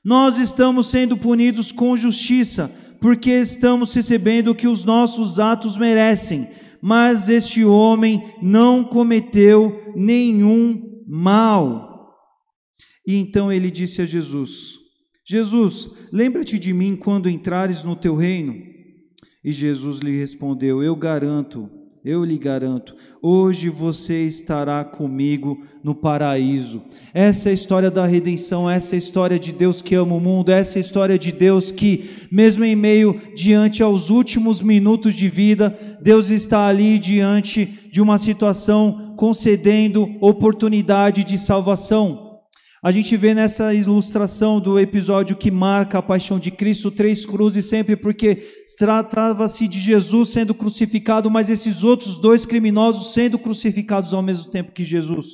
Nós estamos sendo punidos com justiça, porque estamos recebendo o que os nossos atos merecem, mas este homem não cometeu nenhum mal. E então ele disse a Jesus: Jesus, lembra-te de mim quando entrares no teu reino. E Jesus lhe respondeu: eu lhe garanto, hoje você estará comigo no paraíso. Essa é a história da redenção, essa é a história de Deus que ama o mundo, essa é a história de Deus que, mesmo em meio, diante aos últimos minutos de vida, Deus está ali diante de uma situação, concedendo oportunidade de salvação. A gente vê nessa ilustração do episódio que marca a paixão de Cristo, 3 cruzes sempre, porque tratava-se de Jesus sendo crucificado, mas esses outros 2 criminosos sendo crucificados ao mesmo tempo que Jesus.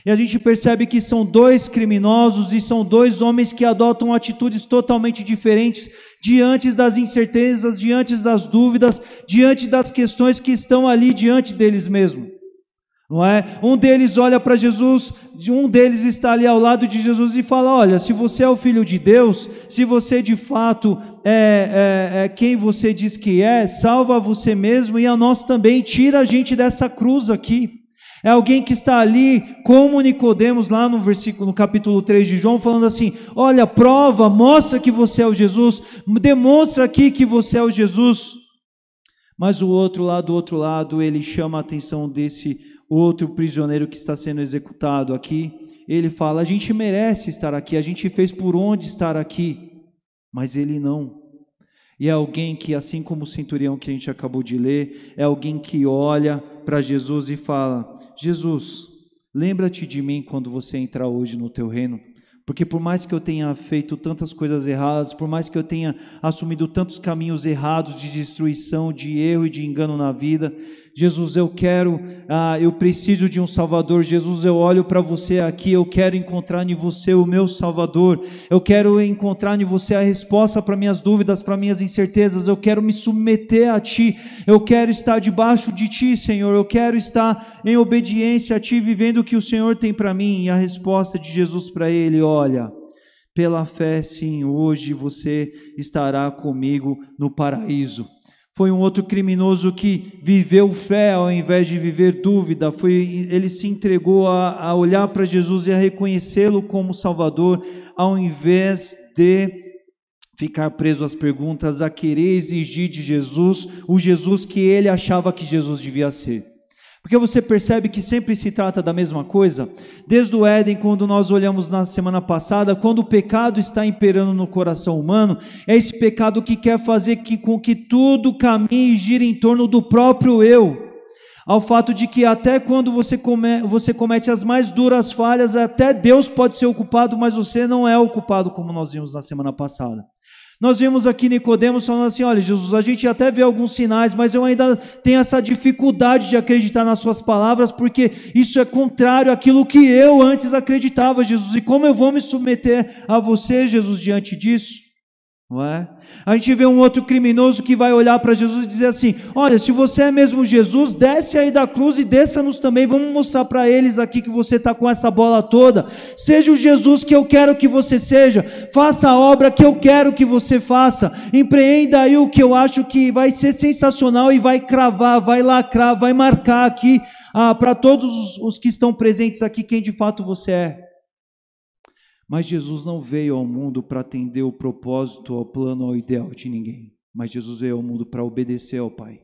E a gente percebe que são 2 criminosos e são 2 homens que adotam atitudes totalmente diferentes diante das incertezas, diante das dúvidas, diante das questões que estão ali diante deles mesmos. Não é? Um deles olha para Jesus, um deles está ali ao lado de Jesus e fala: olha, se você é o Filho de Deus, se você de fato é quem você diz que é, salva você mesmo e a nós também, tira a gente dessa cruz aqui. É alguém que está ali, como Nicodemos lá no capítulo 3 de João, falando assim: olha, prova, mostra que você é o Jesus, demonstra aqui que você é o Jesus. Mas o outro lá, do outro lado, ele chama a atenção desse outro prisioneiro que está sendo executado aqui. Ele fala: a gente merece estar aqui, a gente fez por onde estar aqui, mas ele não. E é alguém que, assim como o centurião que a gente acabou de ler, é alguém que olha para Jesus e fala: Jesus, lembra-te de mim quando você entrar hoje no teu reino. Porque por mais que eu tenha feito tantas coisas erradas, por mais que eu tenha assumido tantos caminhos errados de destruição, de erro e de engano na vida, Jesus, eu preciso de um Salvador. Jesus, eu olho para você aqui, eu quero encontrar em você o meu Salvador, eu quero encontrar em você a resposta para minhas dúvidas, para minhas incertezas, eu quero me submeter a Ti, eu quero estar debaixo de Ti, Senhor, eu quero estar em obediência a Ti, vivendo o que o Senhor tem para mim. E a resposta de Jesus para ele: olha, pela fé sim, hoje você estará comigo no paraíso. Foi um outro criminoso que viveu fé ao invés de viver dúvida. Ele se entregou a olhar para Jesus e a reconhecê-lo como Salvador, ao invés de ficar preso às perguntas, a querer exigir de Jesus o Jesus que ele achava que Jesus devia ser. Porque você percebe que sempre se trata da mesma coisa? Desde o Éden, quando nós olhamos na semana passada, quando o pecado está imperando no coração humano, é esse pecado que quer fazer com que tudo caminhe e gire em torno do próprio eu. Ao fato de que até quando você comete as mais duras falhas, até Deus pode ser o culpado, mas você não é o culpado, como nós vimos na semana passada. Nós vimos aqui Nicodemos falando assim: olha, Jesus, a gente até vê alguns sinais, mas eu ainda tenho essa dificuldade de acreditar nas suas palavras, porque isso é contrário àquilo que eu antes acreditava, Jesus, e como eu vou me submeter a você, Jesus, diante disso? Não é? A gente vê um outro criminoso que vai olhar para Jesus e dizer assim: olha, se você é mesmo Jesus, desce aí da cruz e desça-nos também, vamos mostrar para eles aqui que você está com essa bola toda. Seja o Jesus que eu quero que você seja, faça a obra que eu quero que você faça, empreenda aí o que eu acho que vai ser sensacional e vai cravar, vai lacrar, vai marcar aqui para todos os que estão presentes aqui quem de fato você é. Mas Jesus não veio ao mundo para atender o propósito, ao plano, ao ideal de ninguém. Mas Jesus veio ao mundo para obedecer ao Pai.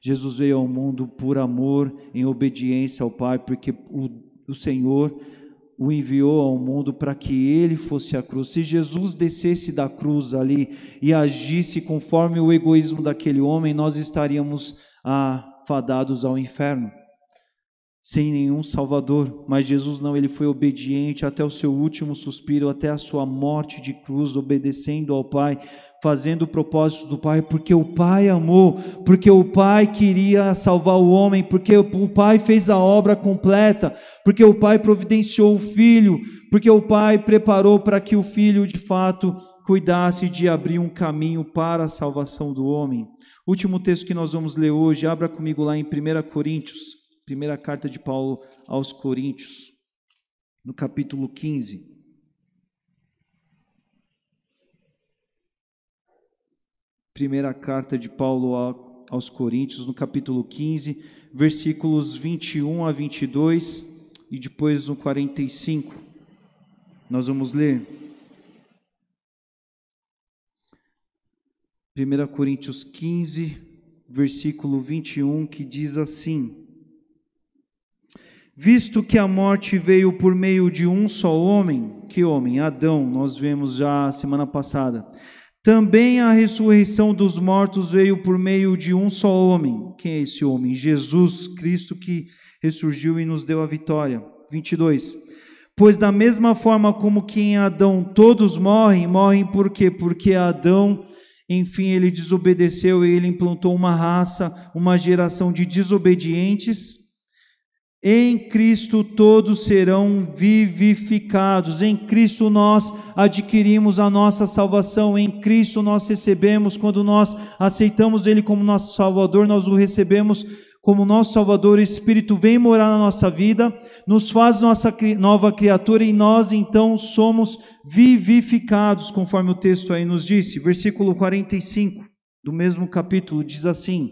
Jesus veio ao mundo por amor, em obediência ao Pai, porque o Senhor o enviou ao mundo para que Ele fosse a cruz. Se Jesus descesse da cruz ali e agisse conforme o egoísmo daquele homem, nós estaríamos fadados ao inferno, sem nenhum Salvador. Mas Jesus não, ele foi obediente até o seu último suspiro, até a sua morte de cruz, obedecendo ao Pai, fazendo o propósito do Pai, porque o Pai amou, porque o Pai queria salvar o homem, porque o Pai fez a obra completa, porque o Pai providenciou o Filho, porque o Pai preparou para que o Filho de fato cuidasse de abrir um caminho para a salvação do homem. Último texto que nós vamos ler hoje, abra comigo lá em 1 Coríntios, primeira carta de Paulo aos Coríntios, no capítulo 15. primeira carta de Paulo aos Coríntios, no capítulo 15, versículos 21 a 22 e depois no 45. Nós vamos ler 1 Coríntios 15, versículo 21, que diz assim: visto que a morte veio por meio de um só homem, que homem? Adão, nós vemos já semana passada. Também a ressurreição dos mortos veio por meio de um só homem. Quem é esse homem? Jesus Cristo, que ressurgiu e nos deu a vitória. 22. Pois da mesma forma como que em Adão todos morrem, morrem por quê? Porque Adão, enfim, ele desobedeceu e ele implantou uma raça, uma geração de desobedientes. Em Cristo todos serão vivificados. Em Cristo nós adquirimos a nossa salvação. Em Cristo nós recebemos, quando nós aceitamos Ele como nosso Salvador, nós o recebemos como nosso Salvador. O Espírito vem morar na nossa vida, nos faz nossa nova criatura e nós então somos vivificados, conforme o texto aí nos disse. Versículo 45 do mesmo capítulo diz assim,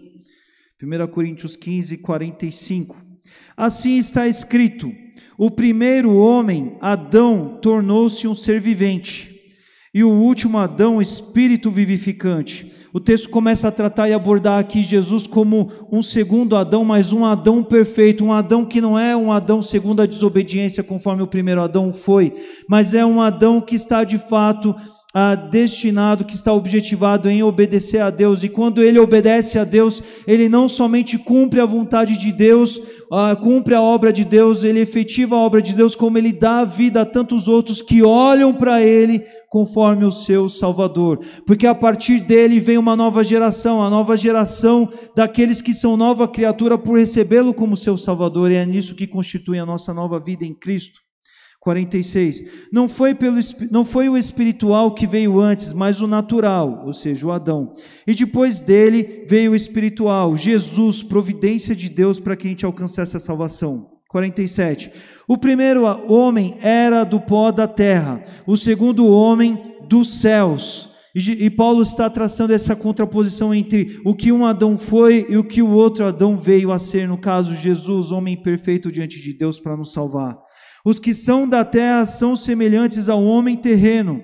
1 Coríntios 15, 45. Assim está escrito: o primeiro homem, Adão, tornou-se um ser vivente, e o último Adão, espírito vivificante. O texto começa a tratar e abordar aqui Jesus como um segundo Adão, mas um Adão perfeito, um Adão que não é um Adão segundo a desobediência, conforme o primeiro Adão foi, mas é um Adão que está de fato destinado, que está objetivado em obedecer a Deus. E quando ele obedece a Deus, ele não somente cumpre a vontade de Deus, cumpre a obra de Deus, ele efetiva a obra de Deus, como ele dá vida a tantos outros que olham para ele conforme o seu Salvador, porque a partir dele vem uma nova geração, a nova geração daqueles que são nova criatura por recebê-lo como seu Salvador, e é nisso que constitui a nossa nova vida em Cristo. 46. Não foi o espiritual que veio antes, mas o natural, ou seja, o Adão. E depois dele veio o espiritual, Jesus, providência de Deus para que a gente alcançasse a salvação. 47. O primeiro homem era do pó da terra, o segundo homem dos céus. E Paulo está traçando essa contraposição entre o que um Adão foi e o que o outro Adão veio a ser, no caso Jesus, homem perfeito diante de Deus para nos salvar. Os que são da terra são semelhantes ao homem terreno,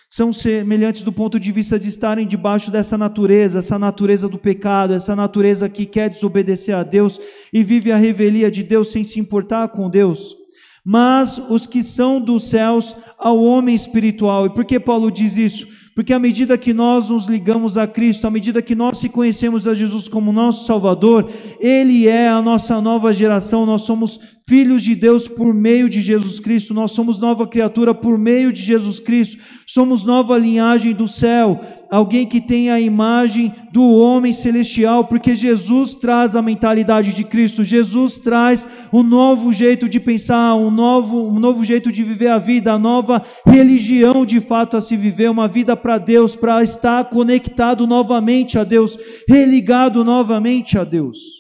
são semelhantes do ponto de vista de estarem debaixo dessa natureza, essa natureza do pecado, essa natureza que quer desobedecer a Deus e vive a revelia de Deus sem se importar com Deus. Mas os que são dos céus ao homem espiritual. E por que Paulo diz isso? Porque à medida que nós nos ligamos a Cristo, à medida que nós se conhecemos a Jesus como nosso Salvador, Ele é a nossa nova geração, nós somos filhos de Deus por meio de Jesus Cristo, nós somos nova criatura por meio de Jesus Cristo, somos nova linhagem do céu, alguém que tem a imagem do homem celestial, porque Jesus traz a mentalidade de Cristo, Jesus traz um novo jeito de pensar, um novo jeito de viver a vida, a nova religião de fato a se viver, uma vida para Deus, para estar conectado novamente a Deus, religado novamente a Deus.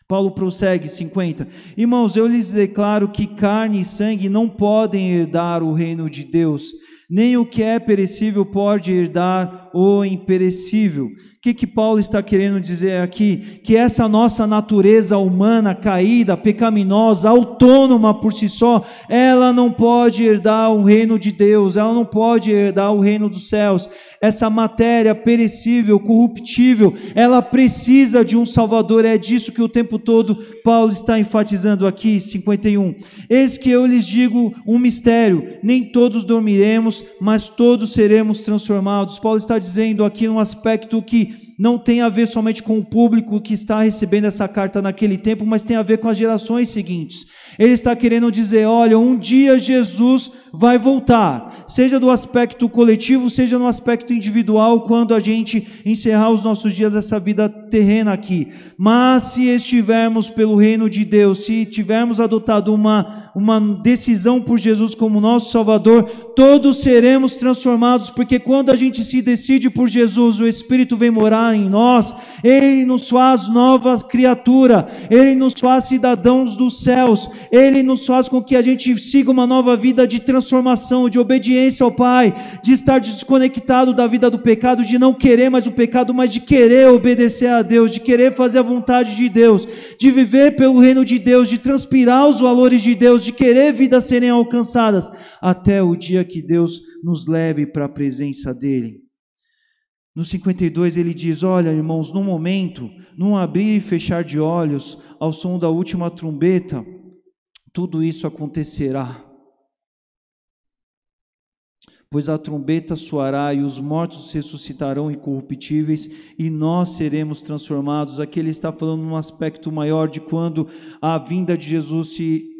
Paulo prossegue, 50. Irmãos, eu lhes declaro que carne e sangue não podem herdar o reino de Deus, nem o que é perecível pode herdar o imperecível. O que Paulo está querendo dizer aqui? Que essa nossa natureza humana caída, pecaminosa, autônoma por si só, ela não pode herdar o reino de Deus, ela não pode herdar o reino dos céus. Essa matéria perecível, corruptível, ela precisa de um Salvador. É disso que o tempo todo Paulo está enfatizando aqui, 51. Eis que eu lhes digo um mistério, nem todos dormiremos, mas todos seremos transformados. Paulo está dizendo aqui um aspecto que não tem a ver somente com o público que está recebendo essa carta naquele tempo, mas tem a ver com as gerações seguintes. Ele está querendo dizer, olha, um dia Jesus vai voltar, seja do aspecto coletivo, seja no aspecto individual, quando a gente encerrar os nossos dias dessa vida terrena aqui. Mas se estivermos pelo reino de Deus, se tivermos adotado uma decisão por Jesus como nosso Salvador, todos seremos transformados, porque quando a gente se decide por Jesus, o Espírito vem morar em nós, Ele nos faz nova criatura, Ele nos faz cidadãos dos céus, Ele nos faz com que a gente siga uma nova vida de transformação, de obediência consciência, ó Pai, de estar desconectado da vida do pecado, de não querer mais o pecado, mas de querer obedecer a Deus, de querer fazer a vontade de Deus, de viver pelo reino de Deus, de transpirar os valores de Deus, de querer vidas serem alcançadas, até o dia que Deus nos leve para a presença dEle. No 52 ele diz: olha, irmãos, no momento, num abrir e fechar de olhos, ao som da última trombeta, tudo isso acontecerá. Pois a trombeta soará e os mortos ressuscitarão incorruptíveis e nós seremos transformados. Aqui ele está falando num aspecto maior de quando a vinda de Jesus se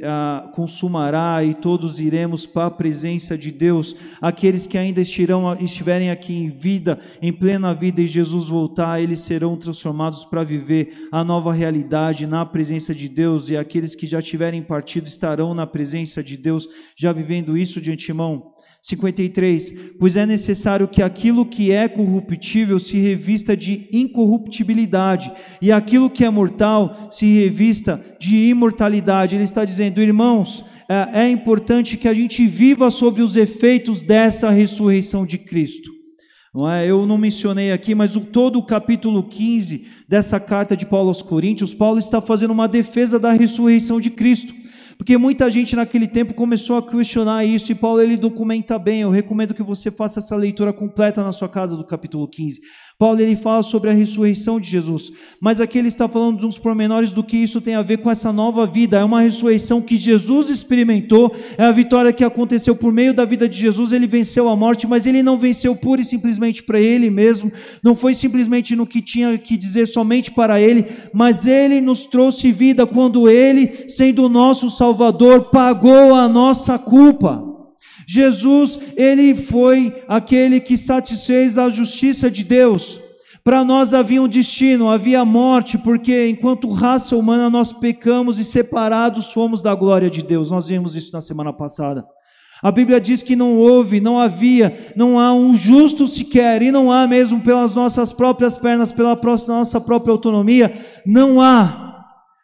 consumará e todos iremos para a presença de Deus. Aqueles que ainda estiverem aqui em vida, em plena vida, e Jesus voltar, eles serão transformados para viver a nova realidade na presença de Deus, e aqueles que já tiverem partido estarão na presença de Deus, já vivendo isso de antemão. 53, pois é necessário que aquilo que é corruptível se revista de incorruptibilidade, e aquilo que é mortal se revista de imortalidade. Ele está dizendo, irmãos, é importante que a gente viva sobre os efeitos dessa ressurreição de Cristo. Não é? Eu não mencionei aqui, mas todo o capítulo 15 dessa carta de Paulo aos Coríntios, Paulo está fazendo uma defesa da ressurreição de Cristo. Porque muita gente naquele tempo começou a questionar isso, e Paulo ele documenta bem. Eu recomendo que você faça essa leitura completa na sua casa do capítulo 15. Paulo ele fala sobre a ressurreição de Jesus, mas aqui ele está falando de uns pormenores do que isso tem a ver com essa nova vida. É uma ressurreição que Jesus experimentou, é a vitória que aconteceu por meio da vida de Jesus. Ele venceu a morte, mas ele não venceu pura e simplesmente para ele mesmo, não foi simplesmente no que tinha que dizer somente para ele, mas ele nos trouxe vida quando ele, sendo o nosso Salvador, pagou a nossa culpa. Jesus, ele foi aquele que satisfez a justiça de Deus. Para nós havia um destino, havia morte, porque enquanto raça humana nós pecamos e separados fomos da glória de Deus. Nós vimos isso na semana passada. A Bíblia diz que não há um justo sequer, e não há mesmo pelas nossas próprias pernas, pela nossa própria autonomia, não há.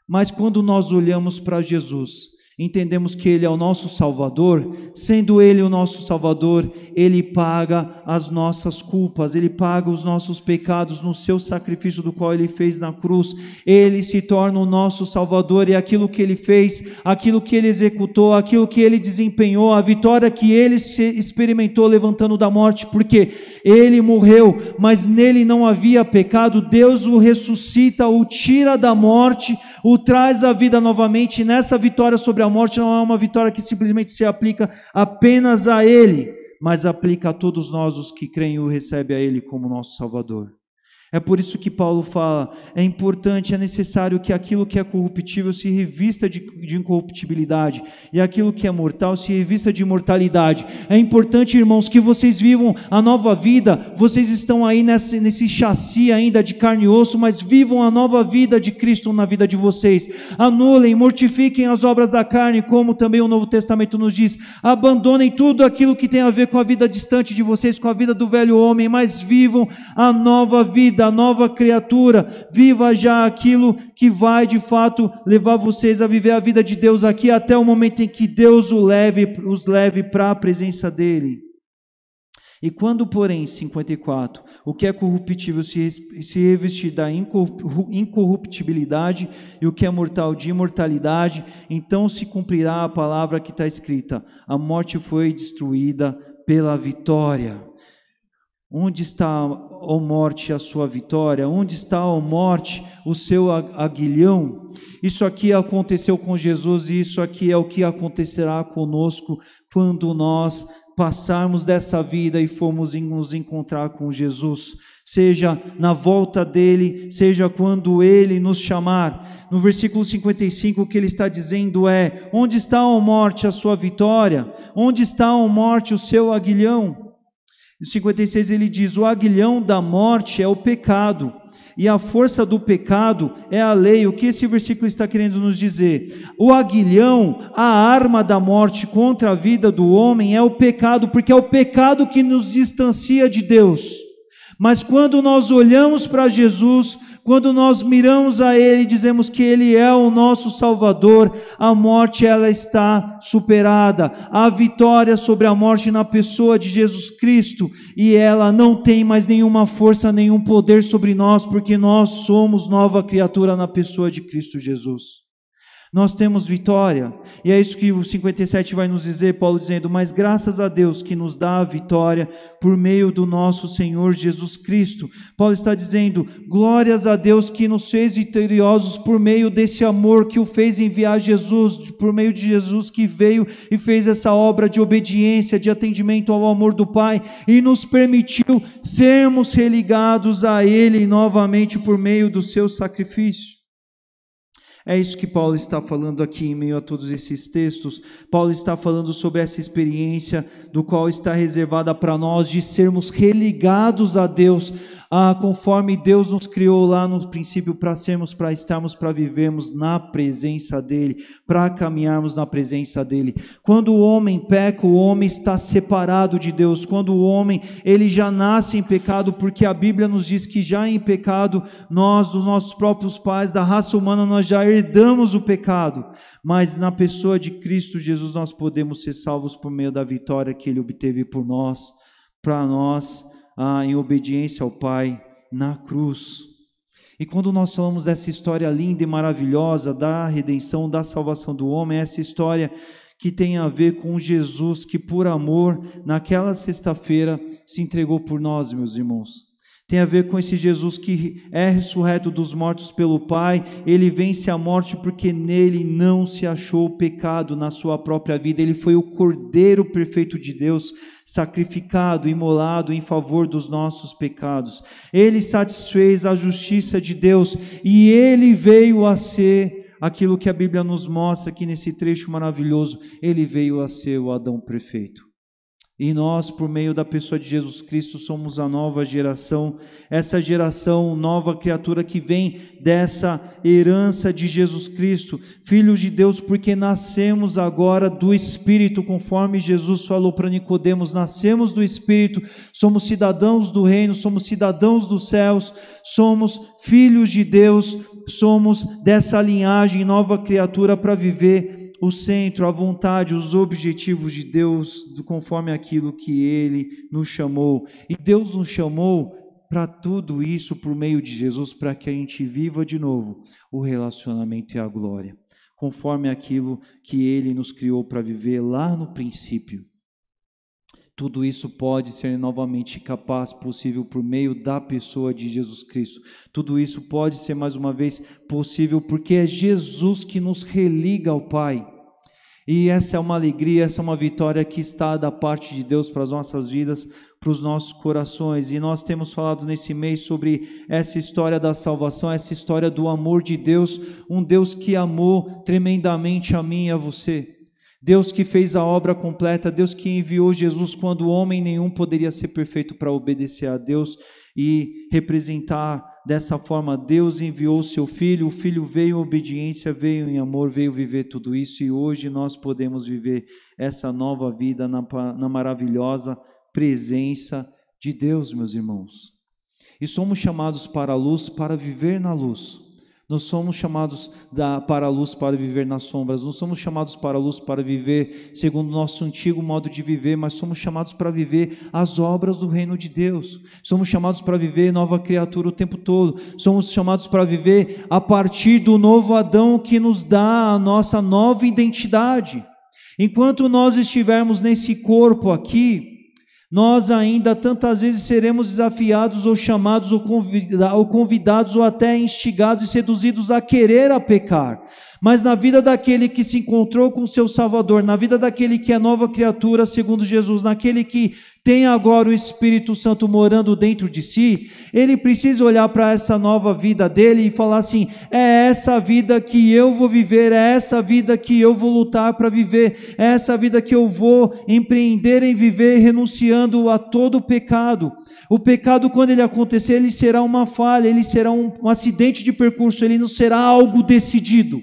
Mas quando nós olhamos para Jesus, entendemos que Ele é o nosso Salvador. Sendo Ele o nosso Salvador, Ele paga as nossas culpas, Ele paga os nossos pecados no seu sacrifício do qual Ele fez na cruz. Ele se torna o nosso Salvador, e aquilo que Ele fez, aquilo que Ele executou, aquilo que Ele desempenhou, a vitória que Ele experimentou levantando da morte, porque Ele morreu, mas nele não havia pecado. Deus o ressuscita, o tira da morte, o traz à vida novamente, e nessa vitória sobre a morte não é uma vitória que simplesmente se aplica apenas a Ele, mas aplica a todos nós os que creem e o recebem a Ele como nosso Salvador. É por isso que Paulo fala, é importante, é necessário que aquilo que é corruptível se revista de incorruptibilidade, e aquilo que é mortal se revista de imortalidade. É importante, irmãos, que vocês vivam a nova vida. Vocês estão aí nesse chassi ainda de carne e osso, mas vivam a nova vida de Cristo na vida de vocês. Anulem, mortifiquem as obras da carne, como também o Novo Testamento nos diz. Abandonem tudo aquilo que tem a ver com a vida distante de vocês, com a vida do velho homem, mas vivam a nova vida, a nova criatura. Viva já aquilo que vai de fato levar vocês a viver a vida de Deus aqui, até o momento em que Deus os leve para a presença dEle. E quando, porém, 54, o que é corruptível se revestir da incorruptibilidade, e o que é mortal de imortalidade, então se cumprirá a palavra que está escrita: a morte foi destruída pela vitória. Onde está, ó morte, a sua vitória? Onde está, ó morte, o seu aguilhão? Isso aqui aconteceu com Jesus, e isso aqui é o que acontecerá conosco quando nós passarmos dessa vida e formos nos encontrar com Jesus, seja na volta dele, seja quando ele nos chamar. No versículo 55, o que ele está dizendo é: onde está, ó morte, a sua vitória? Onde está, ó morte, o seu aguilhão? No 56 ele diz: o aguilhão da morte é o pecado, e a força do pecado é a lei. O que esse versículo está querendo nos dizer? O aguilhão, a arma da morte contra a vida do homem é o pecado, porque é o pecado que nos distancia de Deus. Mas quando nós olhamos para Jesus, Quando nós miramos a Ele e dizemos que Ele é o nosso Salvador, a morte ela está superada. Há vitória sobre a morte na pessoa de Jesus Cristo, e ela não tem mais nenhuma força, nenhum poder sobre nós, porque nós somos nova criatura na pessoa de Cristo Jesus. Nós temos vitória, e é isso que o 57 vai nos dizer, Paulo dizendo: mas graças a Deus que nos dá a vitória por meio do nosso Senhor Jesus Cristo. Paulo está dizendo: glórias a Deus que nos fez vitoriosos por meio desse amor que o fez enviar Jesus, por meio de Jesus que veio e fez essa obra de obediência, de atendimento ao amor do Pai, e nos permitiu sermos religados a Ele novamente por meio do seu sacrifício. É isso que Paulo está falando aqui em meio a todos esses textos. Paulo está falando sobre essa experiência do qual está reservada para nós de sermos religados a Deus, conforme Deus nos criou lá no princípio para sermos, para estarmos, para vivermos na presença dEle, para caminharmos na presença dEle. Quando o homem peca, o homem está separado de Deus. Quando o homem, ele já nasce em pecado, porque a Bíblia nos diz que já em pecado, nós, dos nossos próprios pais, da raça humana, nós já herdamos o pecado. Mas na pessoa de Cristo Jesus nós podemos ser salvos por meio da vitória que Ele obteve por nós, para nós, em obediência ao Pai, na cruz. E quando nós falamos dessa história linda e maravilhosa da redenção, da salvação do homem, essa história que tem a ver com Jesus que por amor, naquela sexta-feira, se entregou por nós, meus irmãos. Tem a ver com esse Jesus que é ressurreto dos mortos pelo Pai. Ele vence a morte porque nele não se achou pecado na sua própria vida. Ele foi o Cordeiro perfeito de Deus, sacrificado, imolado em favor dos nossos pecados. Ele satisfez a justiça de Deus e ele veio a ser aquilo que a Bíblia nos mostra aqui nesse trecho maravilhoso. Ele veio a ser o Adão perfeito. E nós, por meio da pessoa de Jesus Cristo, somos a nova geração, essa geração, nova criatura que vem dessa herança de Jesus Cristo, filhos de Deus, porque nascemos agora do Espírito, conforme Jesus falou para Nicodemos, nascemos do Espírito, somos cidadãos do reino, somos cidadãos dos céus, somos filhos de Deus, somos dessa linhagem, nova criatura para viver o centro, a vontade, os objetivos de Deus, conforme aquilo que Ele nos chamou. E Deus nos chamou para tudo isso por meio de Jesus, para que a gente viva de novo o relacionamento e a glória, conforme aquilo que Ele nos criou para viver lá no princípio. Tudo isso pode ser novamente capaz, possível por meio da pessoa de Jesus Cristo. Tudo isso pode ser mais uma vez possível porque é Jesus que nos religa ao Pai. E essa é uma alegria, essa é uma vitória que está da parte de Deus para as nossas vidas, para os nossos corações. E nós temos falado nesse mês sobre essa história da salvação, essa história do amor de Deus, um Deus que amou tremendamente a mim e a você. Deus que fez a obra completa, Deus que enviou Jesus quando homem nenhum poderia ser perfeito para obedecer a Deus e representar dessa forma. Deus enviou o seu Filho, o Filho veio em obediência, veio em amor, veio viver tudo isso e hoje nós podemos viver essa nova vida na maravilhosa presença de Deus, meus irmãos. E somos chamados para a luz, para viver na luz. Nós somos chamados para a luz para viver nas sombras, não somos chamados para a luz para viver segundo o nosso antigo modo de viver, mas somos chamados para viver as obras do reino de Deus, somos chamados para viver nova criatura o tempo todo, somos chamados para viver a partir do novo Adão que nos dá a nossa nova identidade. Enquanto nós estivermos nesse corpo aqui, nós ainda tantas vezes seremos desafiados ou chamados ou convidados ou até instigados e seduzidos a querer a pecar. Mas na vida daquele que se encontrou com o seu Salvador, na vida daquele que é nova criatura segundo Jesus, naquele que tem agora o Espírito Santo morando dentro de si, ele precisa olhar para essa nova vida dele e falar assim: é essa vida que eu vou viver, é essa vida que eu vou lutar para viver, é essa vida que eu vou empreender em viver, renunciando a todo o pecado. O pecado, quando ele acontecer, ele será uma falha, ele será um acidente de percurso, ele não será algo decidido.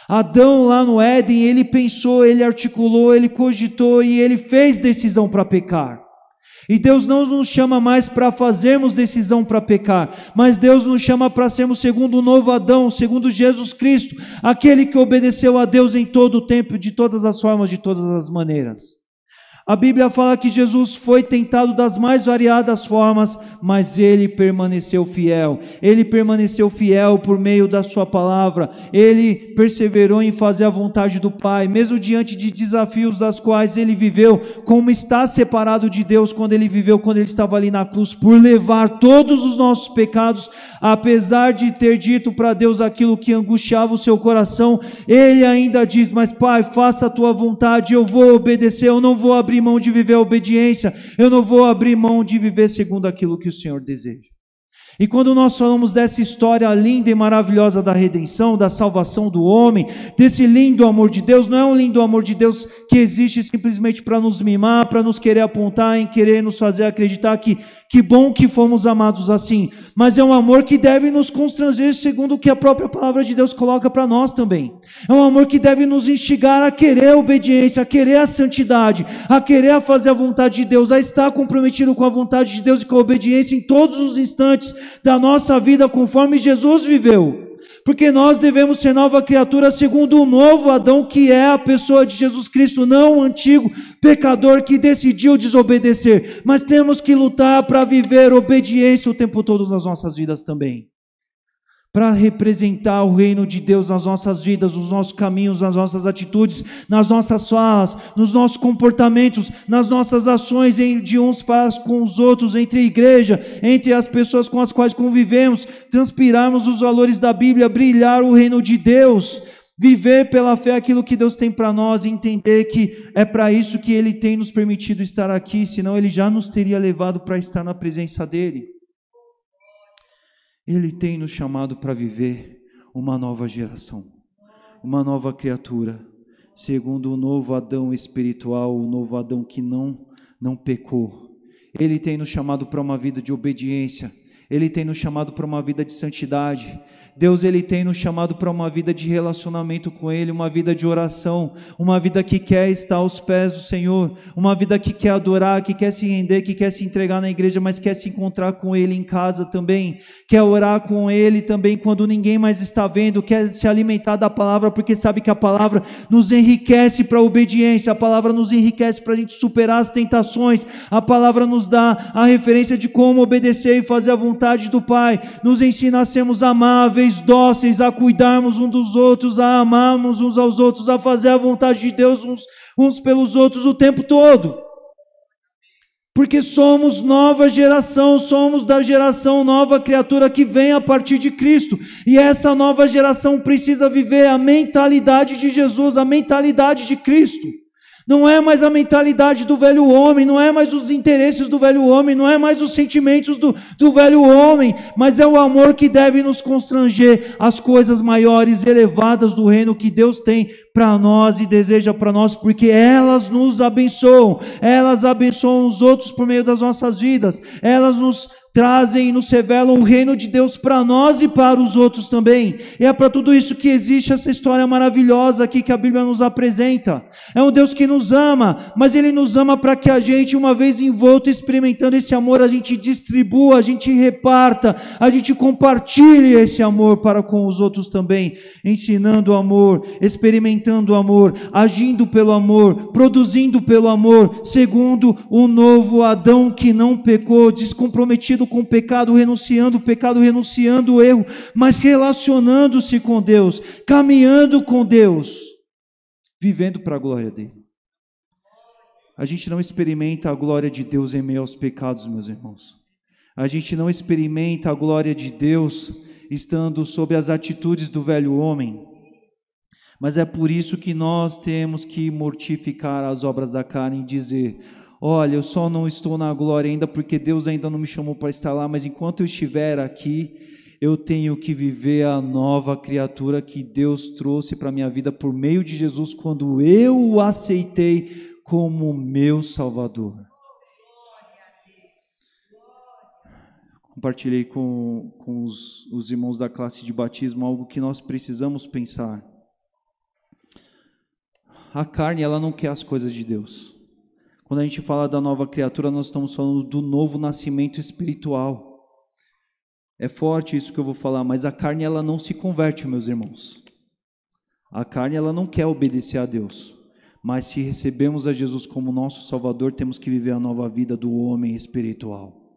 Adão lá no Éden, ele pensou, ele articulou, ele cogitou e ele fez decisão para pecar. E Deus não nos chama mais para fazermos decisão para pecar, mas Deus nos chama para sermos segundo o novo Adão, segundo Jesus Cristo, aquele que obedeceu a Deus em todo o tempo, de todas as formas, de todas as maneiras. A Bíblia fala que Jesus foi tentado das mais variadas formas, mas Ele permaneceu fiel. Ele permaneceu fiel por meio da sua palavra. Ele perseverou em fazer a vontade do Pai, mesmo diante de desafios das quais Ele viveu, como está separado de Deus quando Ele viveu, quando Ele estava ali na cruz, por levar todos os nossos pecados, apesar de ter dito para Deus aquilo que angustiava o seu coração, Ele ainda diz: mas Pai, faça a tua vontade, eu vou obedecer, eu não vou abrir mão de viver a obediência, eu não vou abrir mão de viver segundo aquilo que o Senhor deseja. E quando nós falamos dessa história linda e maravilhosa da redenção, da salvação do homem, desse lindo amor de Deus, não é um lindo amor de Deus que existe simplesmente para nos mimar, para nos querer apontar, em querer nos fazer acreditar que bom que fomos amados assim, mas é um amor que deve nos constranger segundo o que a própria palavra de Deus coloca para nós também. É um amor que deve nos instigar a querer a obediência, a querer a santidade, a querer a fazer a vontade de Deus, a estar comprometido com a vontade de Deus e com a obediência em todos os instantes da nossa vida, conforme Jesus viveu. Porque nós devemos ser nova criatura segundo o novo Adão, que é a pessoa de Jesus Cristo, não o antigo pecador que decidiu desobedecer, mas temos que lutar para viver obediência o tempo todo nas nossas vidas também, para representar o reino de Deus nas nossas vidas, nos nossos caminhos, nas nossas atitudes, nas nossas falas, nos nossos comportamentos, nas nossas ações de uns para com os outros, entre a igreja, entre as pessoas com as quais convivemos, transpirarmos os valores da Bíblia, brilhar o reino de Deus, viver pela fé aquilo que Deus tem para nós e entender que é para isso que Ele tem nos permitido estar aqui, senão Ele já nos teria levado para estar na presença dEle. Ele tem nos chamado para viver uma nova geração, uma nova criatura, segundo o novo Adão espiritual, o novo Adão que não pecou. Ele tem nos chamado para uma vida de obediência, Ele tem nos chamado para uma vida de santidade. Deus, Ele tem nos chamado para uma vida de relacionamento com Ele, uma vida de oração, uma vida que quer estar aos pés do Senhor, uma vida que quer adorar, que quer se render, que quer se entregar na igreja, mas quer se encontrar com Ele em casa também, quer orar com Ele também quando ninguém mais está vendo, quer se alimentar da palavra, porque sabe que a palavra nos enriquece para a obediência, a palavra nos enriquece para a gente superar as tentações, a palavra nos dá a referência de como obedecer e fazer a vontade do Pai, nos ensina a sermos amáveis, dóceis, a cuidarmos uns dos outros, a amarmos uns aos outros, a fazer a vontade de Deus uns pelos outros o tempo todo. Porque somos nova geração, somos da geração nova criatura que vem a partir de Cristo. E essa nova geração precisa viver a mentalidade de Jesus, a mentalidade de Cristo. Não é mais a mentalidade do velho homem, não é mais os interesses do velho homem, não é mais os sentimentos do velho homem, mas é o amor que deve nos constranger às coisas maiores, elevadas do reino que Deus tem para nós e deseja para nós, porque elas nos abençoam, elas abençoam os outros por meio das nossas vidas, elas nos trazem e nos revelam o reino de Deus para nós e para os outros também. E é para tudo isso que existe essa história maravilhosa aqui que a Bíblia nos apresenta. É um Deus que nos ama, mas Ele nos ama para que a gente, uma vez envolto, experimentando esse amor, a gente distribua, a gente reparta, a gente compartilhe esse amor para com os outros também, ensinando o amor, experimentando o amor, agindo pelo amor, produzindo pelo amor, segundo o novo Adão que não pecou, descomprometido com o pecado, renunciando o erro, mas relacionando-se com Deus, caminhando com Deus, vivendo para a glória dele. A gente não experimenta a glória de Deus em meio aos pecados, meus irmãos. A gente não experimenta a glória de Deus estando sob as atitudes do velho homem. Mas é por isso que nós temos que mortificar as obras da carne e dizer: olha, eu só não estou na glória ainda porque Deus ainda não me chamou para estar lá, mas enquanto eu estiver aqui, eu tenho que viver a nova criatura que Deus trouxe para a minha vida por meio de Jesus, quando eu o aceitei como meu Salvador. Compartilhei com os irmãos da classe de batismo algo que nós precisamos pensar. A carne, ela não quer as coisas de Deus. Quando a gente fala da nova criatura, nós estamos falando do novo nascimento espiritual. É forte isso que eu vou falar, mas a carne ela não se converte, meus irmãos. A carne ela não quer obedecer a Deus. Mas se recebemos a Jesus como nosso Salvador, temos que viver a nova vida do homem espiritual.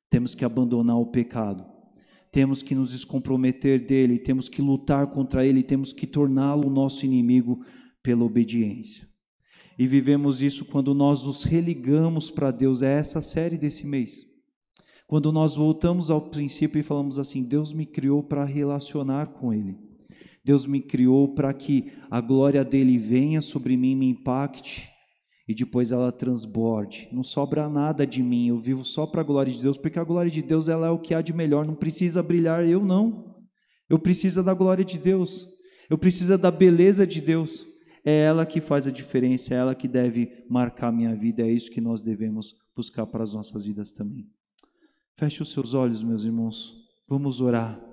Temos que abandonar o pecado. Temos que nos descomprometer dele, temos que lutar contra ele, temos que torná-lo nosso inimigo pela obediência. E vivemos isso quando nós nos religamos para Deus. É essa a série desse mês. Quando nós voltamos ao princípio e falamos assim: Deus me criou para relacionar com ele. Deus me criou para que a glória dele venha sobre mim, me impacte e depois ela transborde. Não sobra nada de mim, eu vivo só para a glória de Deus, porque a glória de Deus ela é o que há de melhor. Não precisa brilhar eu não. Eu preciso da glória de Deus. Eu preciso da beleza de Deus. É ela que faz a diferença, é ela que deve marcar a minha vida. É isso que nós devemos buscar para as nossas vidas também. Feche os seus olhos, meus irmãos. Vamos orar.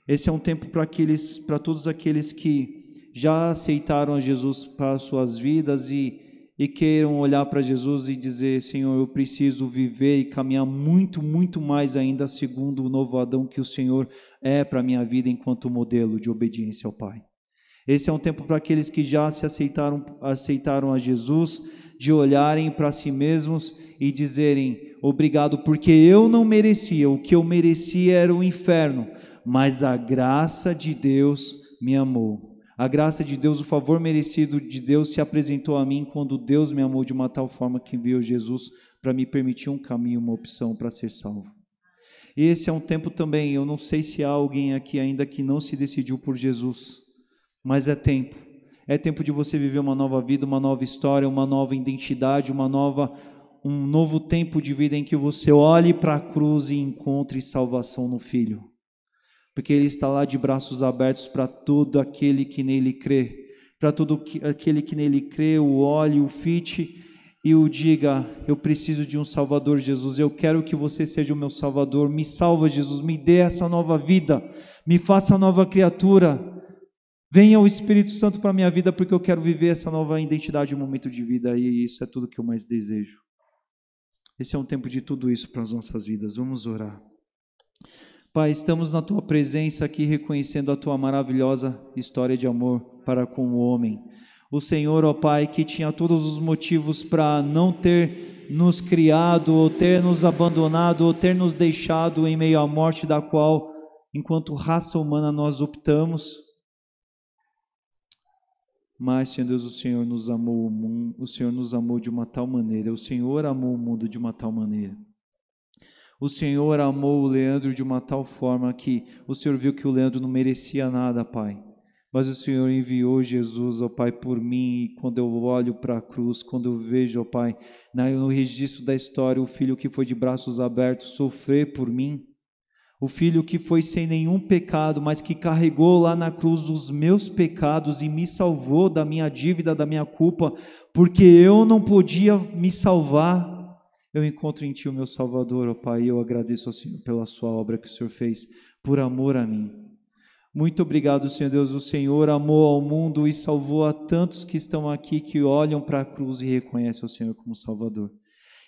Esse é um tempo para todos aqueles que já aceitaram a Jesus para suas vidas e queiram olhar para Jesus e dizer: Senhor, eu preciso viver e caminhar muito, muito mais ainda segundo o novo Adão que o Senhor é para a minha vida enquanto modelo de obediência ao Pai. Esse é um tempo para aqueles que já aceitaram a Jesus, de olharem para si mesmos e dizerem: obrigado, porque eu não merecia, o que eu merecia era o inferno, mas a graça de Deus me amou. A graça de Deus, o favor merecido de Deus se apresentou a mim quando Deus me amou de uma tal forma que enviou Jesus para me permitir um caminho, uma opção para ser salvo. E esse é um tempo também, eu não sei se há alguém aqui ainda que não se decidiu por Jesus, mas é tempo de você viver uma nova vida, uma nova história, uma nova identidade, um novo tempo de vida em que você olhe para a cruz e encontre salvação no Filho. Porque Ele está lá de braços abertos para todo aquele que nele crê. Para todo aquele que nele crê, o olhe, o fite e o diga: eu preciso de um Salvador, Jesus. Eu quero que você seja o meu Salvador. Me salva, Jesus. Me dê essa nova vida. Me faça nova criatura. Venha o Espírito Santo para a minha vida, porque eu quero viver essa nova identidade, um momento de vida. E isso é tudo que eu mais desejo. Esse é um tempo de tudo isso para as nossas vidas. Vamos orar. Pai, estamos na Tua presença aqui reconhecendo a Tua maravilhosa história de amor para com o homem. O Senhor, ó Pai, que tinha todos os motivos para não ter nos criado, ou ter nos abandonado, ou ter nos deixado em meio à morte da qual, enquanto raça humana, nós optamos. Mas, Senhor Deus, o Senhor nos amou de uma tal maneira, o Senhor amou o mundo de uma tal maneira. O Senhor amou o Leandro de uma tal forma que o Senhor viu que o Leandro não merecia nada, Pai. Mas o Senhor enviou Jesus, ó Pai, por mim. E quando eu olho para a cruz, quando eu vejo, ó Pai, no registro da história, o filho que foi de braços abertos sofrer por mim, o filho que foi sem nenhum pecado, mas que carregou lá na cruz os meus pecados e me salvou da minha dívida, da minha culpa, porque eu não podia me salvar. Eu encontro em Ti o meu Salvador, ó Pai, e eu agradeço ao Senhor pela Sua obra que o Senhor fez por amor a mim. Muito obrigado, Senhor Deus. O Senhor amou ao mundo e salvou a tantos que estão aqui, que olham para a cruz e reconhecem o Senhor como Salvador.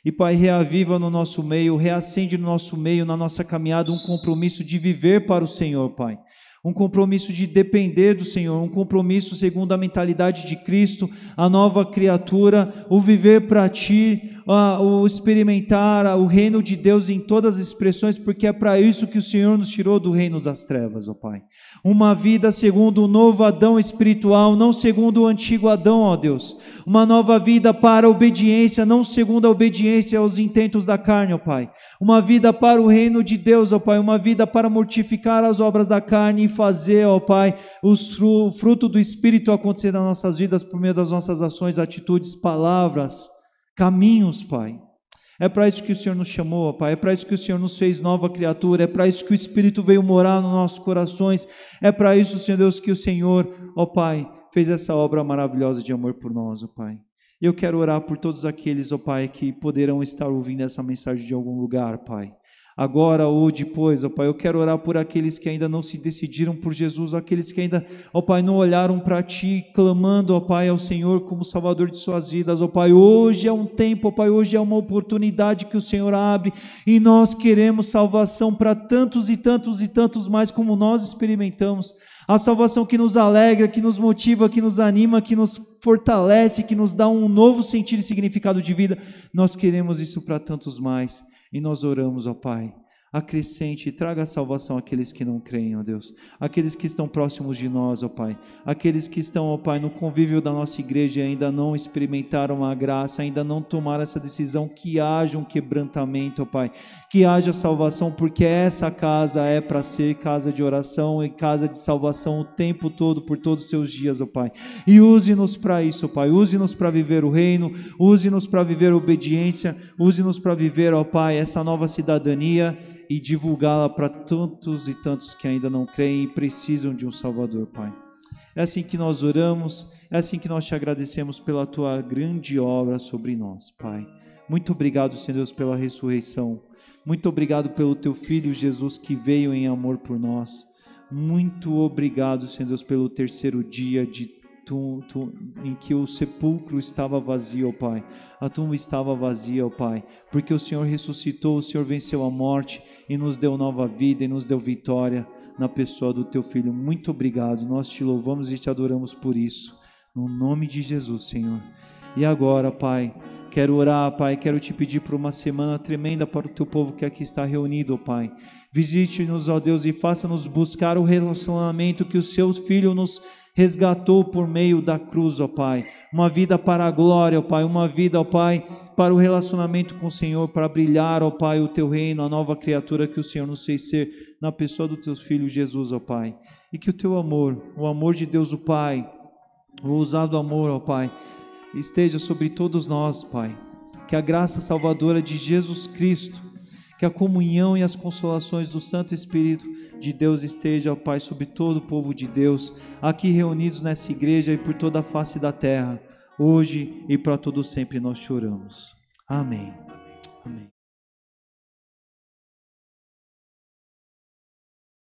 E, Pai, reaviva no nosso meio, reacende no nosso meio, na nossa caminhada, um compromisso de viver para o Senhor, Pai. Um compromisso de depender do Senhor, um compromisso segundo a mentalidade de Cristo, a nova criatura, o viver para Ti, o experimentar o reino de Deus em todas as expressões, porque é para isso que o Senhor nos tirou do reino das trevas, ó Pai. Uma vida segundo o novo Adão espiritual, não segundo o antigo Adão, ó Deus. Uma nova vida para a obediência, não segundo a obediência aos intentos da carne, ó Pai. Uma vida para o reino de Deus, ó Pai. Uma vida para mortificar as obras da carne e fazer, ó Pai, o fruto do Espírito acontecer nas nossas vidas por meio das nossas ações, atitudes, palavras, caminhos, Pai. É para isso que o Senhor nos chamou, ó Pai. É para isso que o Senhor nos fez nova criatura. É para isso que o Espírito veio morar nos nossos corações. É para isso, Senhor Deus, que o Senhor, ó Pai, fez essa obra maravilhosa de amor por nós, ó Pai. Eu quero orar por todos aqueles, ó Pai, que poderão estar ouvindo essa mensagem de algum lugar, Pai. agora ou depois, ó Pai. Eu quero orar por aqueles que ainda não se decidiram por Jesus, aqueles que ainda, ó Pai, não olharam para Ti, clamando, ó Pai, ao Senhor como Salvador de suas vidas, ó Pai. Hoje é um tempo, ó Pai, hoje é uma oportunidade que o Senhor abre, e nós queremos salvação para tantos e tantos e tantos mais como nós experimentamos. A salvação que nos alegra, que nos motiva, que nos anima, que nos fortalece, que nos dá um novo sentido e significado de vida. Nós queremos isso para tantos mais. E nós oramos, ó Pai, acrescente e traga a salvação àqueles que não creem, ó Deus, aqueles que estão próximos de nós, ó Pai, aqueles que estão, ó Pai, no convívio da nossa igreja e ainda não experimentaram a graça, ainda não tomaram essa decisão, que haja um quebrantamento, ó Pai, que haja salvação, porque essa casa é para ser casa de oração e casa de salvação o tempo todo, por todos os seus dias, ó Pai, e use-nos para isso, ó Pai, use-nos para viver o reino, use-nos para viver a obediência, use-nos para viver, ó Pai, essa nova cidadania e divulgá-la para tantos e tantos que ainda não creem e precisam de um Salvador, Pai. É assim que nós oramos, é assim que nós te agradecemos pela Tua grande obra sobre nós, Pai. Muito obrigado, Senhor Deus, pela ressurreição. Muito obrigado pelo Teu Filho Jesus que veio em amor por nós. Muito obrigado, Senhor Deus, pelo terceiro dia em que o sepulcro estava vazio, ó Pai, a tumba estava vazia, ó Pai, porque o Senhor ressuscitou, o Senhor venceu a morte e nos deu nova vida e nos deu vitória na pessoa do Teu Filho. Muito obrigado, nós te louvamos e te adoramos por isso, no nome de Jesus, Senhor. E agora, Pai, quero orar, Pai, quero te pedir por uma semana tremenda para o Teu povo que aqui está reunido, ó Pai. Visite-nos, ó Deus, e faça-nos buscar o relacionamento que o Seu Filho nos resgatou por meio da cruz, ó Pai, uma vida para a glória, ó Pai, uma vida, ó Pai, para o relacionamento com o Senhor, para brilhar, ó Pai, o Teu reino, a nova criatura que o Senhor nos fez ser na pessoa do Teu Filho Jesus, ó Pai, e que o Teu amor, o amor de Deus o Pai, o ousado amor, ó Pai, esteja sobre todos nós, Pai, que a graça salvadora de Jesus Cristo, que a comunhão e as consolações do Santo Espírito de Deus esteja, ó Pai, sobre todo o povo de Deus, aqui reunidos nessa igreja e por toda a face da terra, hoje e para todo sempre nós te oramos. Amém. Amém.